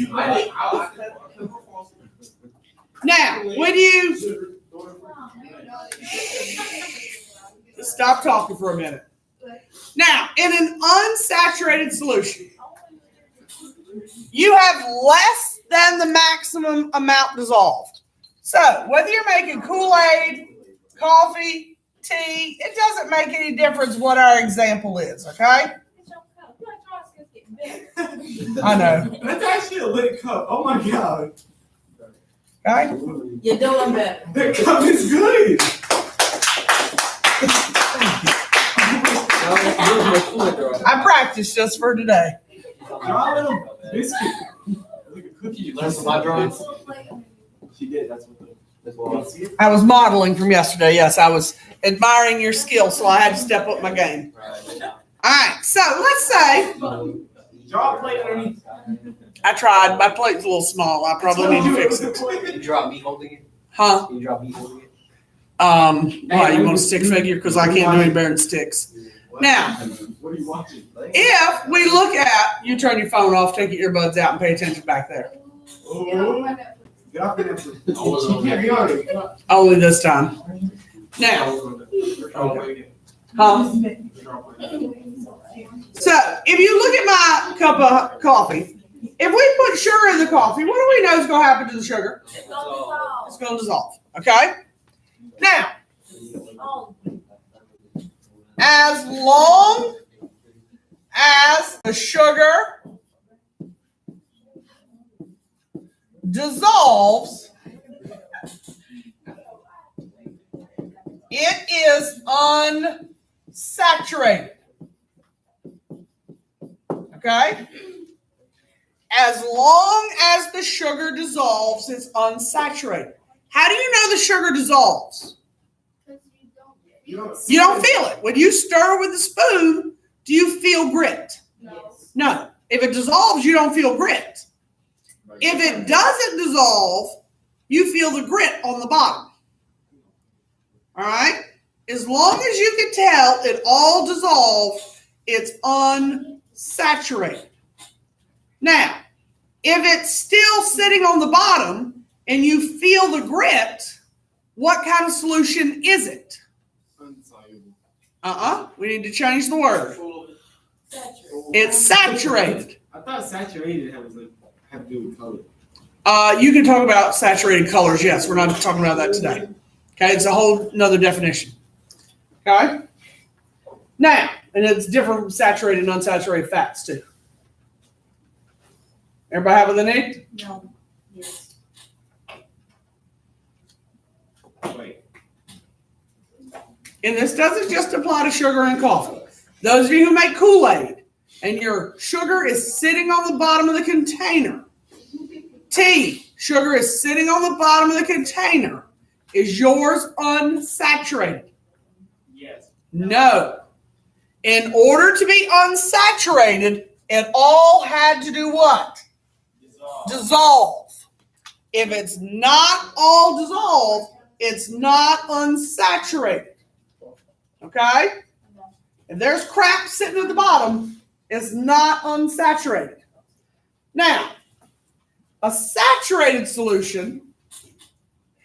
Now, when you stop talking for a minute. Now, in an unsaturated solution, you have less than the maximum amount dissolved. So, whether you're making Kool-Aid, coffee, tea, it doesn't make any difference what our example is, okay? I know. That's actually a lit cup. Oh my god. Okay? You're doing better. The cup is good. I practiced just for today. Draw a little biscuit. Like a cookie. You learn from my drawings? She did. That's what the. I was modeling from yesterday. Yes, I was admiring your skill, so I had to step up my game. All right, so let's say Draw a plate underneath. I tried. My plate's a little small. I probably need to fix it. You draw me holding it? Huh? You draw me holding it? Why, you want a stick figure? Because I can't do any better than sticks. Now, What are you watching? if we look at, you turn your phone off, take your earbuds out, and pay attention back there. Oh. Get off the Netflix. Can't be on it. Only this time. Now, so if you look at my cup of coffee, if we put sugar in the coffee, what do we know is going to happen to the sugar? It's going to dissolve. Okay? Now, as long as the sugar dissolves, it is unsaturated. Okay? As long as the sugar dissolves, it's unsaturated. How do you know the sugar dissolves? You don't. You don't feel it. When you stir with a spoon, do you feel grit? No. If it dissolves, you don't feel grit. If it doesn't dissolve, you feel the grit on the bottom. All right? As long as you can tell it all dissolved, it's unsaturated. Now, if it's still sitting on the bottom and you feel the grit, what kind of solution is it? Unsoluble. We need to change the word. It's saturated. I thought saturated had to do with color. You can talk about saturated colors. Yes, we're not talking about that today. Okay, it's a whole nother definition. Okay? Now, and it's different from saturated and unsaturated fats too. Everybody have what they need? No. Yes. Wait. And this doesn't just apply to sugar and coffee. Those of you who make Kool-Aid and your sugar is sitting on the bottom of the container. Tea, sugar is sitting on the bottom of the container. Is yours unsaturated? Yes. No. In order to be unsaturated, it all had to do what? Dissolve. If it's not all dissolved, it's not unsaturated. Okay? If there's crap sitting at the bottom, it's not unsaturated. Now, a saturated solution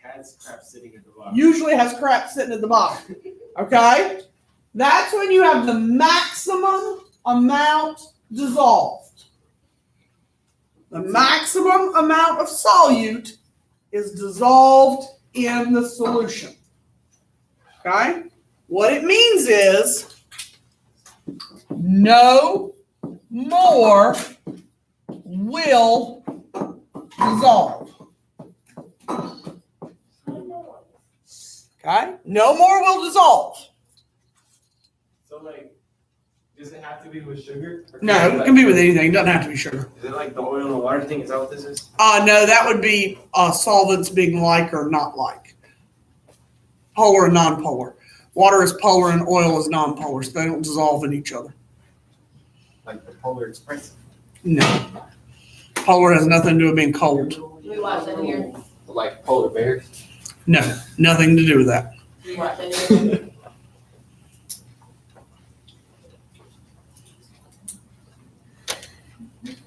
Has crap sitting at the bottom. usually has crap sitting at the bottom. Okay? That's when you have the maximum amount dissolved. The maximum amount of solute is dissolved in the solution. Okay? What it means is no more will dissolve. Okay? No more will dissolve. So like, does it have to be with sugar? Or No, it can be with anything. It doesn't have to be sugar. Is it like the oil and the water thing? Is that what this is? No, that would be solvents being like or not like. Polar and non-polar. Water is polar and oil is non-polar, so they don't dissolve in each other. Like the Polar Express? No. Polar has nothing to do with being cold. We watch that here. Like polar bears. No, nothing to do with that. We watch that here.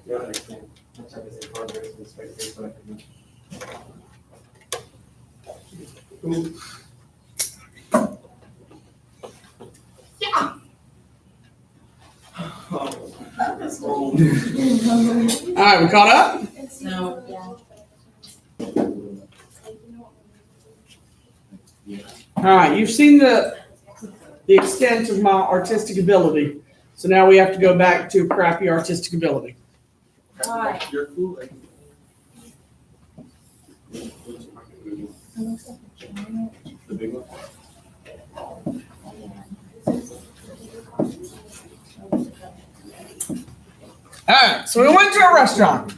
Yeah, I understand. I'm trying to say Polar Bears and Spectators, but I can- That's old. All right, we caught up? No. All right, you've seen the extent of my artistic ability. So now we have to go back to crappy artistic ability. Why? You're cool. Like, the big one. All right, so we went to a restaurant.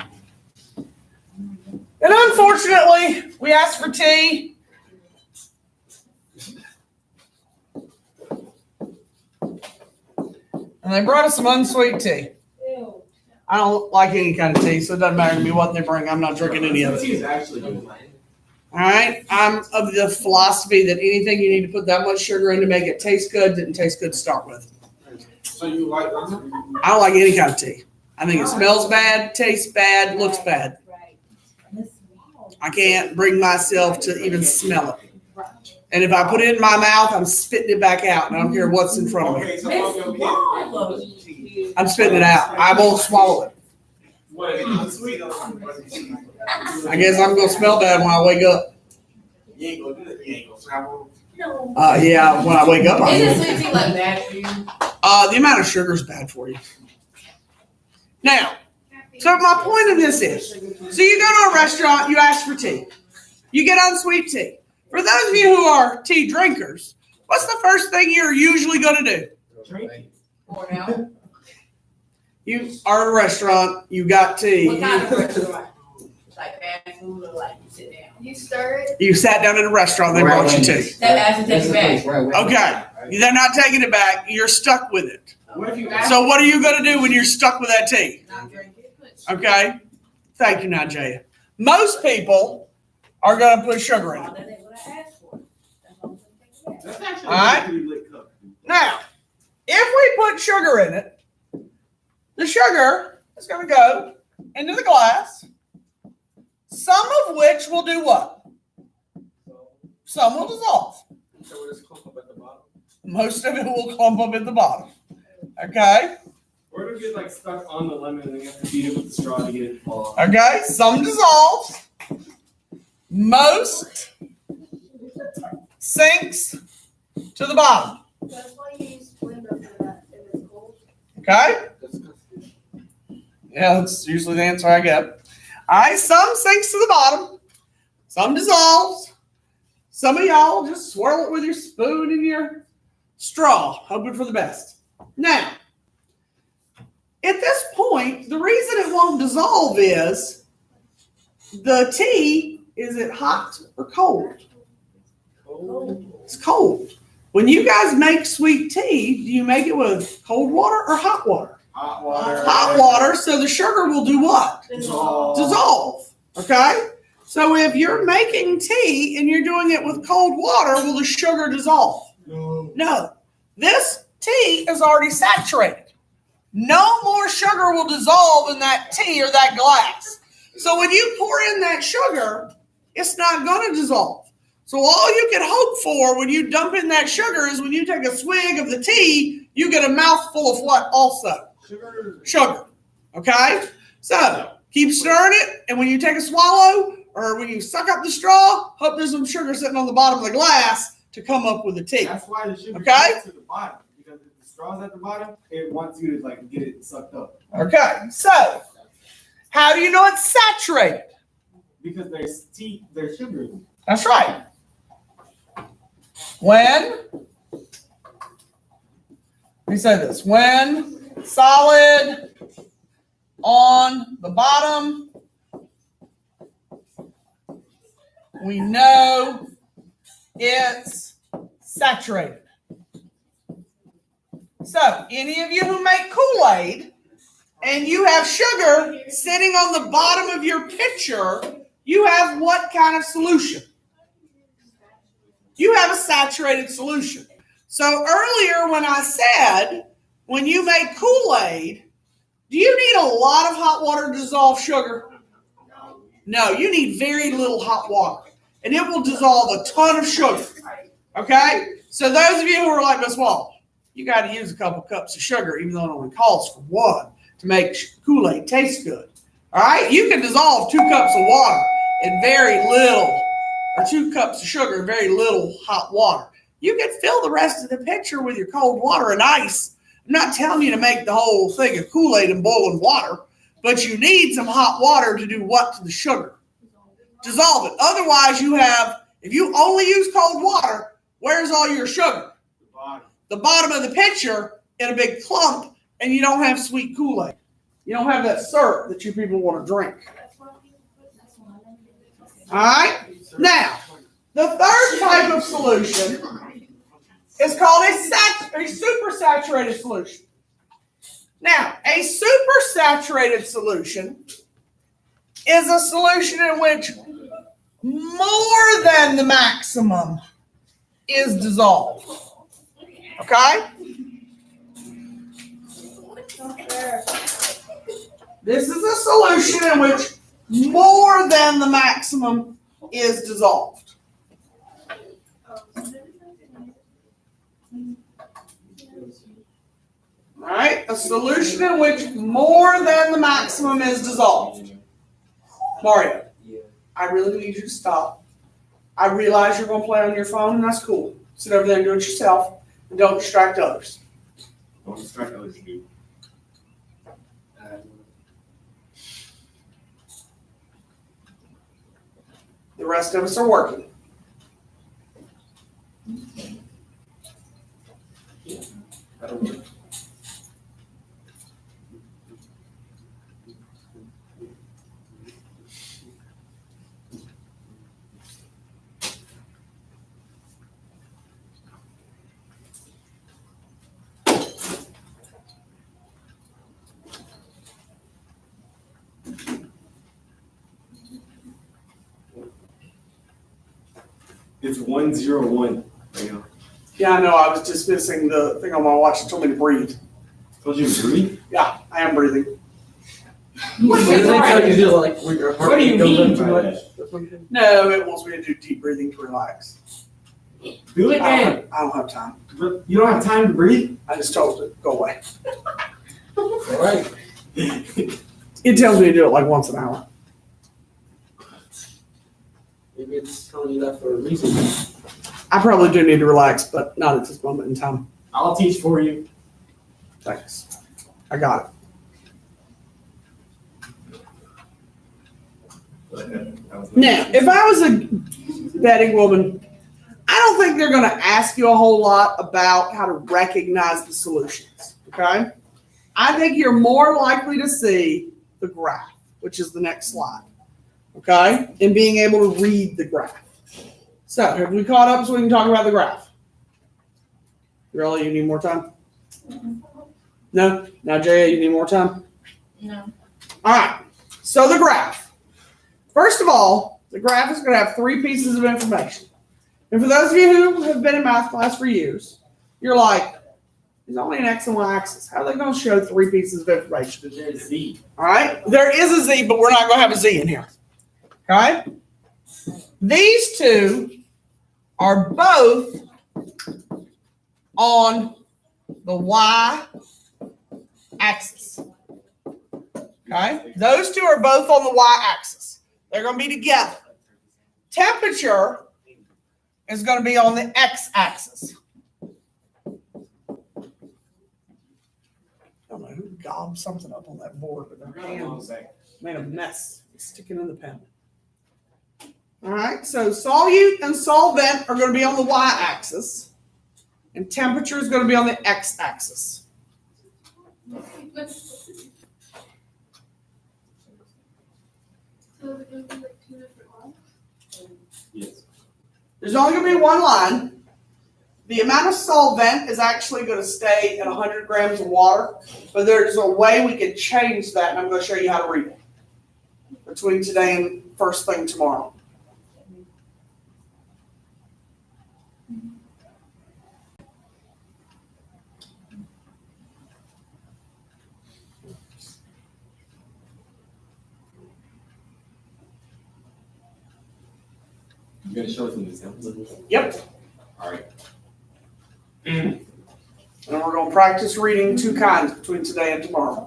And unfortunately, we asked for tea. And they brought us some unsweet tea. Ew. I don't like any kind of tea, so it doesn't matter to me what they bring. I'm not drinking any of it. Tea is actually good. All right? I'm of the philosophy that anything you need to put that much sugar in to make it taste good didn't taste good to start with. So you like lemon? I don't like any kind of tea. I think it smells bad, tastes bad, looks bad. Right. I can't bring myself to even smell it. And if I put it in my mouth, I'm spitting it back out. And I don't care what's in front of me. Okay, so Miss I'm spitting it out. I won't swallow it. what? Unsweet? I guess I'm going to smell bad when I wake up. You ain't gonna do that. You ain't gonna travel. No. Yeah, when I wake up, I Isn't will. sweet tea like bad for you? The amount of sugar is bad for you. Now, so my point of this is, so you go to a restaurant, you ask for tea. You get unsweet tea. For those of you who are tea drinkers, what's the first thing you're usually going to do? Drink. Pour it out. You are at a restaurant, you got tea. What kind of restaurant? Like fast fast food or like you sit down? You stir it. You sat down at a restaurant, they brought you tea. That has to take it back. Okay. They're not taking it back. You're stuck with it. What if you ask? So what are you going to do when you're stuck with that tea? Not drink it. Okay. Thank you, Najee. Most people are going to put sugar in Oh, it. that ain't what I asked for. That's what I'm saying. That's actually All right. a pretty lit cup. Now, if we put sugar in it, the sugar is going to go into the glass, some of which will do what? Some will dissolve. So we'll just clump up at the bottom. Most of it will clump up at the bottom. Okay? Or it'll get like stuck on the lemon and then you have to beat it with the straw to get it to fall off. Okay? Some dissolves. Most sinks to the bottom. That's why you use blender for that if it's cold. Okay? Yeah, that's usually the answer I get. All right, some sinks to the bottom, some dissolves. Some of y'all just swirl it with your spoon and your straw, hoping for the best. Now, at this point, the reason it won't dissolve is the tea, is it hot or cold? It's cold. When you guys make sweet tea, do you make it with cold water or hot water? Hot water. Hot water, so the sugar will do what? Dissolve. Okay? So if you're making tea and you're doing it with cold water, will the sugar dissolve? No. This tea is already saturated. No more sugar will dissolve in that tea or that glass. So when you pour in that sugar, it's not going to dissolve. So all you can hope for when you dump in that sugar is when you take a swig of the tea, you get a mouthful of what also? Sugar. Okay? So keep stirring it, and when you take a swallow or when you suck up the straw, hope there's some sugar sitting on the bottom of the glass to come up with the tea. That's why the sugar Okay? gets to the bottom. Because if the straw's at the bottom, it wants you to like get it sucked up. Okay, so how do you know it's saturated? Because there's sugar in it. That's right. When, let me say this, when solid on the bottom, we know it's saturated. So, any of you who make Kool-Aid and you have sugar sitting on the bottom of your pitcher, you have what kind of solution? You have a saturated solution. So earlier when I said, when you make Kool-Aid, do you need a lot of hot water to dissolve sugar? No, you need very little hot water. And it will dissolve a ton of sugar. Okay? So those of you who are like Miss Wall, you got to use a couple cups of sugar, even though it only calls for one, to make Kool-Aid taste good. All right? You can dissolve 2 cups of water in very little, or 2 cups of sugar in very little hot water. You can fill the rest of the pitcher with your cold water and ice. I'm not telling you to make the whole thing of Kool-Aid in boiling water, but you need some hot water to do what to the sugar? Dissolve it. Otherwise, if you only use cold water, where's all your sugar? The bottom of the pitcher in a big clump, and you don't have sweet Kool-Aid. You don't have that syrup that you people want to drink. All right? Now, the third type of solution is called a supersaturated solution. Now, a supersaturated solution is a solution in which more than the maximum is dissolved. Okay? This is a solution in which more than the maximum is dissolved. All right? A solution in which more than the maximum is dissolved. Mario, I really need you to stop. I realize you're going to play on your phone, and that's cool. Sit over there and do it yourself, and don't distract others. Don't distract others, dude. The rest of us are working. It's 101 right now. Yeah, I know. I was just missing the thing on my watch that told me to breathe. Told you to breathe? Yeah, I am breathing. What do you mean by that? No, it wants me to do deep breathing to relax. Do it then. I don't have time. You don't have time to breathe? I just told it, go away. All right. It tells me to do it like once an hour. Maybe it's telling you that for a reason. I probably do need to relax, but not at this moment in time. I'll teach for you. Thanks. I got it. Now, if I was a betting woman, I don't think they're going to ask you a whole lot about how to recognize the solutions, okay? I think you're more likely to see the graph, which is the next slide, okay? And being able to read the graph. So, have we caught up so we can talk about the graph? Really, you need more time? No? Now, Jaya, you need more time? No. All right, so the graph. First of all, the graph is going to have 3 pieces of information. And for those of you who have been in math class for years, you're like, there's only an X and Y axis. How are they going to show 3 pieces of information? There's a Z. All right, there is a Z, but we're not going to have a Z in here. Okay? These two are both on the Y axis. Okay? Those two are both on the Y axis. They're going to be together. Temperature is going to be on the X axis. I don't know who gobbed something up on that board, but their hand made a mess sticking in the pen. All right, so solute and solvent are going to be on the Y axis, and temperature is going to be on the X axis. Yes. There's only going to be one line. The amount of solvent is actually going to stay at 100 grams of water, but there's a way we can change that, and I'm going to show you how to read it between today and first thing tomorrow. You're going to show us an example? Yep. All right. And we're going to practice reading 2 kinds between today and tomorrow.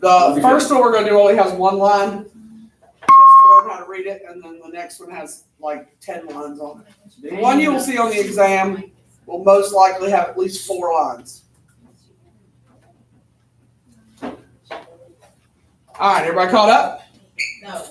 The first one we're going to do only has 1 line, just to learn how to read it, and then the next one has like 10 lines on it. The one you will see on the exam will most likely have at least 4 lines. All right, everybody caught up? No.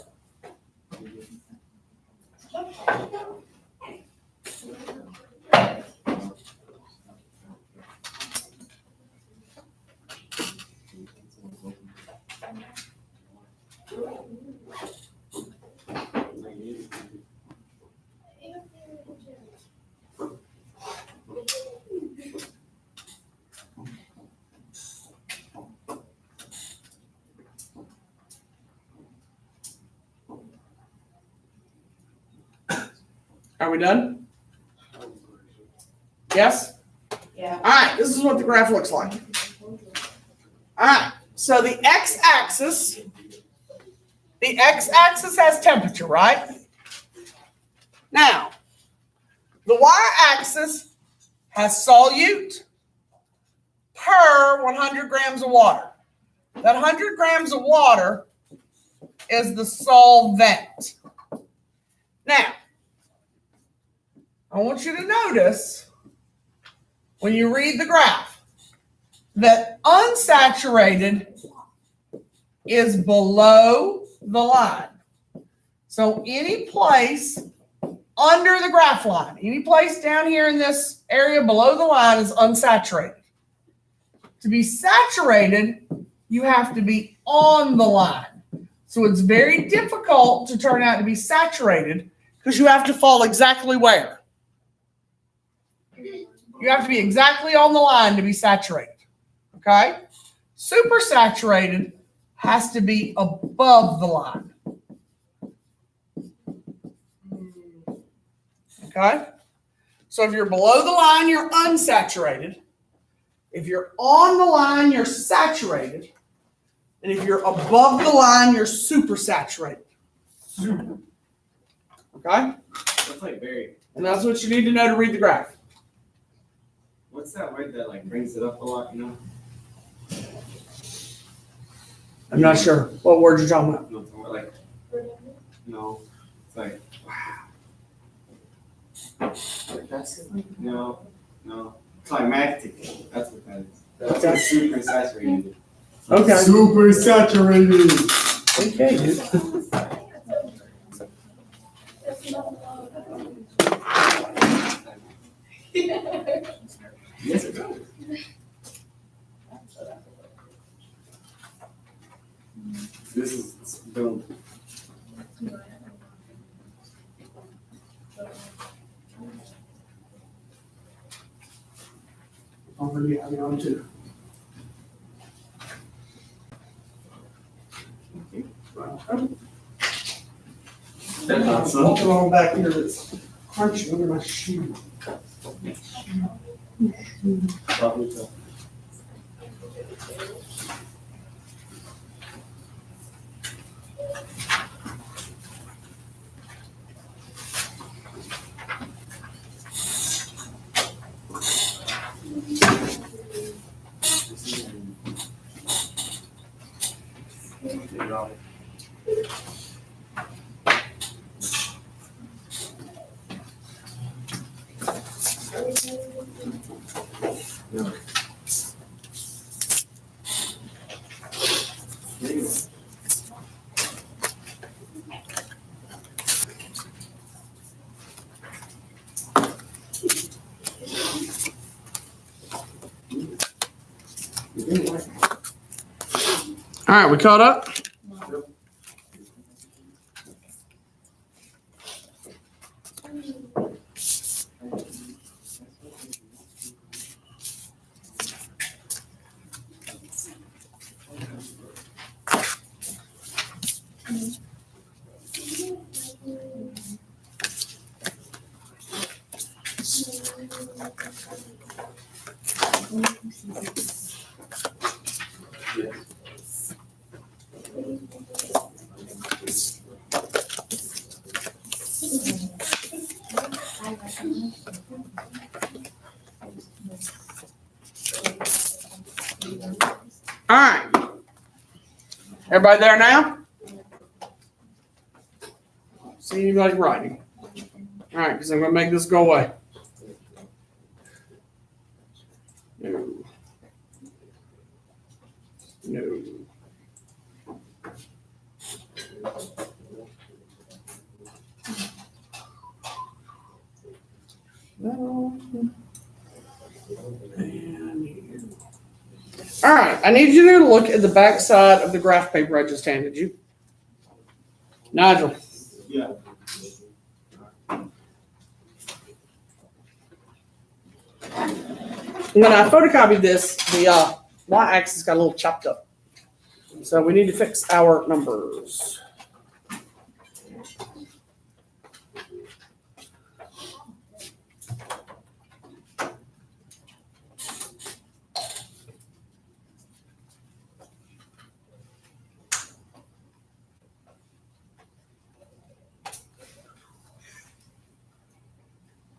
Are we done? Yes? Yeah. All right, this is what the graph looks like. All right, so the x-axis has temperature, right? Now, the y-axis has solute per 100 grams of water. That 100 grams of water is the solvent. Now, I want you to notice when you read the graph that unsaturated is below the line. So any place under the graph line, any place down here in this area below the line is unsaturated. To be saturated, you have to be on the line. So it's very difficult to turn out to be saturated because you have to fall exactly where? You have to be exactly on the line to be saturated, okay? Supersaturated has to be above the line. Okay? So if you're below the line, you're unsaturated. If you're on the line, you're saturated. And if you're above the line, you're supersaturated. Super. Okay? That's like very, And that's what you need to know to read the graph. what's that word that like brings it up a lot, you know? I'm not sure what word you're talking about. No, it's more like, no, it's like, no, climactic, that's what that is. That's Okay. super saturated. Okay. Super saturated. Okay, dude. Yes, it does. This is built. Don't forget, I'm on too. Walking along back here that's crunchy under my shoe. All right, we caught up? All right. Everybody there now? See anybody writing? All right, because I'm going to make this go away. No. No. No. And you. All right, I need you to look at the back side of the graph paper I just handed you. Nigel. Yeah. When I photocopied this, the y-axis got a little chopped up. So we need to fix our numbers.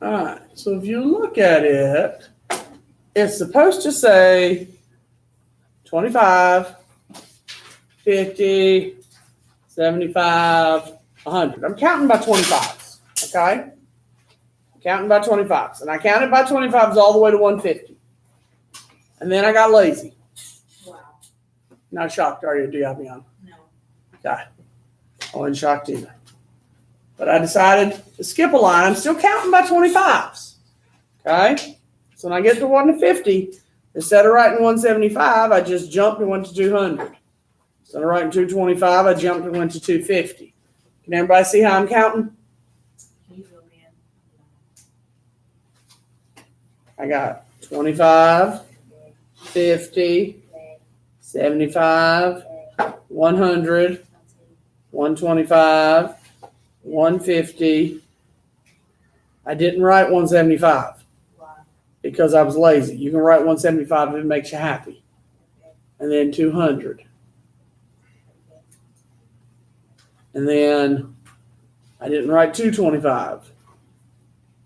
All right, so if you look at it, it's supposed to say 25, 50, 75, 100. I'm counting by 25s, okay? I'm counting by 25s. And I counted by 25s all the way to 150. And then I got lazy. Wow. Not shocked, are you, Diabion? No. Okay. I wasn't shocked either. But I decided to skip a line. I'm still counting by 25s. Okay? So when I get to 150, instead of writing 175, I just jumped and went to 200. Instead of writing 225, I jumped and went to 250. Can everybody see how I'm counting? Can you zoom in? I got 25, 50, 75, 100, 125, 150. I didn't write 175 because I was lazy. You can write 175 if it makes you happy. And then 200. And then I didn't write 225.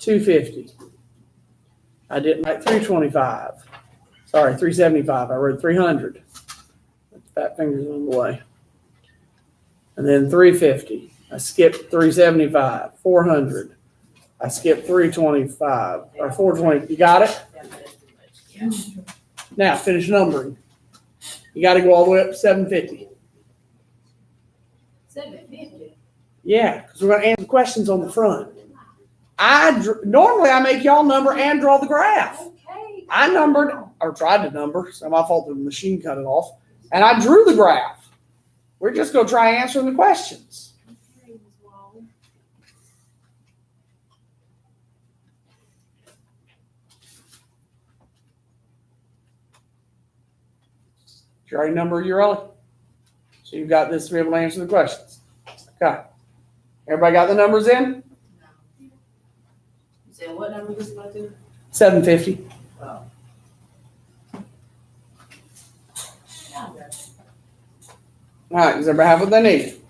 250. I didn't write 325. Sorry, 375. I wrote 300. Fat fingers on the way. And then 350. I skipped 375. 400. I skipped 325 or 420. You got it? Now finish numbering. You got to go all the way up to 750. 750. Yeah, because we're going to answer questions on the front. Normally I make y'all number and draw the graph. Okay. I numbered or tried to number. It's my fault the machine cut it off. And I drew the graph. We're just going to try answering the questions. Did you already number your early? So you've got this to be able to answer the questions. Okay. Everybody got the numbers in? You said what number was about to? 750. Oh. All right. Does everybody have what they need?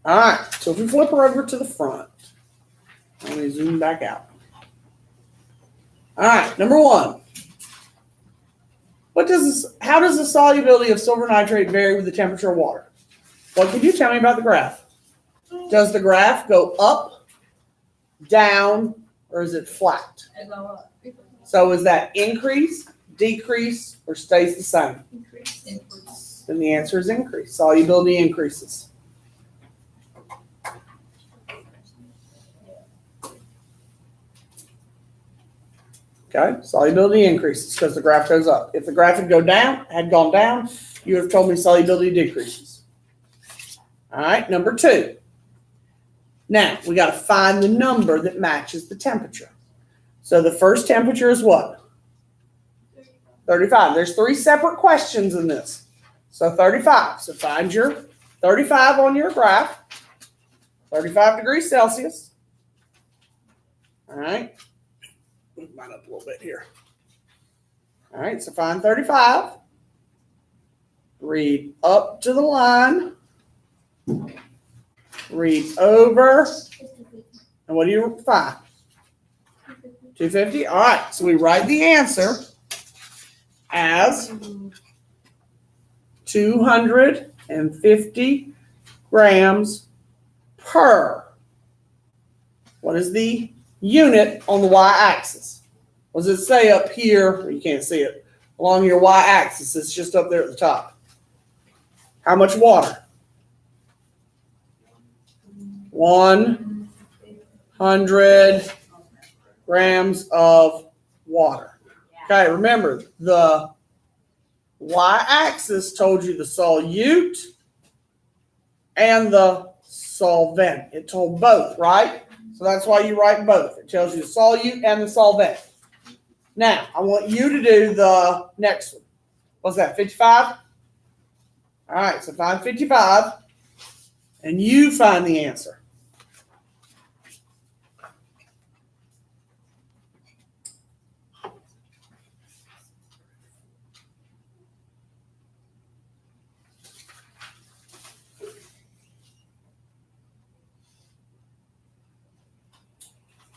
All right, so if we flip her over to the front, let me zoom back out. All right, number one. How does the solubility of silver nitrate vary with the temperature of water? What could you tell me about the graph? Does the graph go up, down, or is it flat? So is that increase, decrease, or stays the same? Increase. Then the answer is increase. Solubility increases. Okay, solubility increases because the graph goes up. If the graph had gone down, you would have told me solubility decreases. All right, number two. Now, we got to find the number that matches the temperature. So the first temperature is what? 35. There's three separate questions in this. So 35. So find your 35 on your graph. 35 degrees Celsius. All right. Move mine up a little bit here. All right, so find 35. Read up to the line. Read over. And what do you find? 250. All right, so we write the answer as 250 grams per. What is the unit on the y-axis? What does it say up here? You can't see it. Along your y-axis, it's just up there at the top. How much water? 100 grams of water. Okay, remember, the y-axis told you the solute and the solvent. It told both, right? So that's why you write both. It tells you the solute and the solvent. Now, I want you to do the next one. What's that, 55? All right, so find 55, and you find the answer.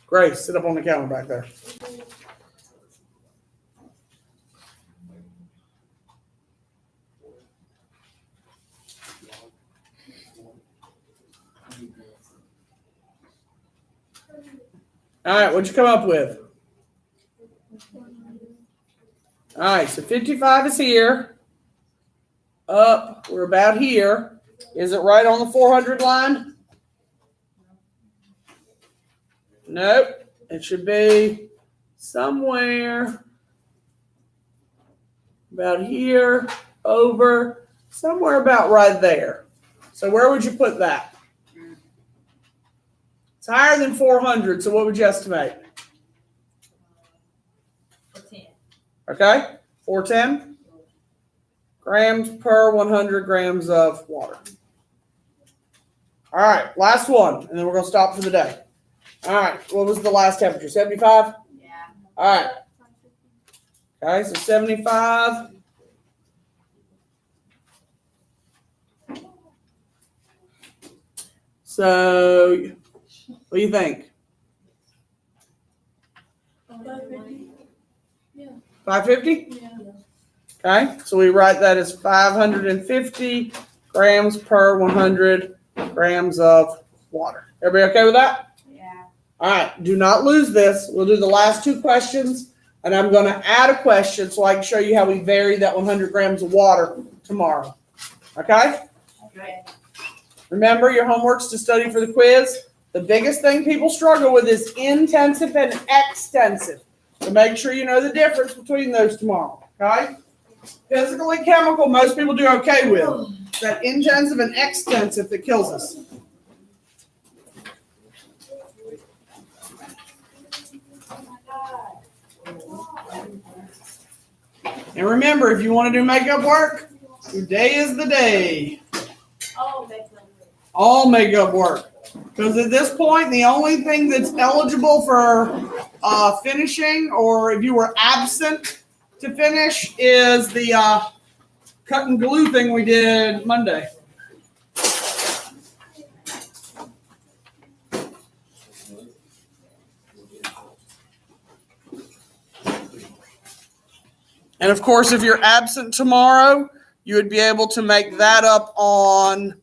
Grace, sit up on the counter back there. All right, what'd you come up with? All right, so 55 is here. Up, we're about here. Is it right on the 400 line? Nope. It should be somewhere about here, over Somewhere about right there. So where would you put that? It's higher than 400, so what would you estimate? For 10. Okay, 410 grams per 100 grams of water. All right, last one, and then we're going to stop for the day. All right, what was the last temperature? 75? Yeah. All right. Okay, so 75. So, what do you think? 550? Yeah. Okay, so we write that as 550 grams per 100 grams of water. Everybody okay with that? Yeah. All right, do not lose this. We'll do the last two questions, and I'm going to add a question so I can show you how we vary that 100 grams of water tomorrow. Okay? Okay. Remember, your homework's to study for the quiz. The biggest thing people struggle with is intensive and extensive. So make sure you know the difference between those tomorrow. Okay? Physical and chemical, most people do okay with. It's that intensive and extensive that kills us. And remember, if you want to do makeup work, today is the day. Oh, that's not good. All makeup work. Because at this point, the only thing that's eligible for finishing, or if you were absent to finish, is the cut and glue thing we did Monday. And of course, if you're absent tomorrow, you would be able to make that up on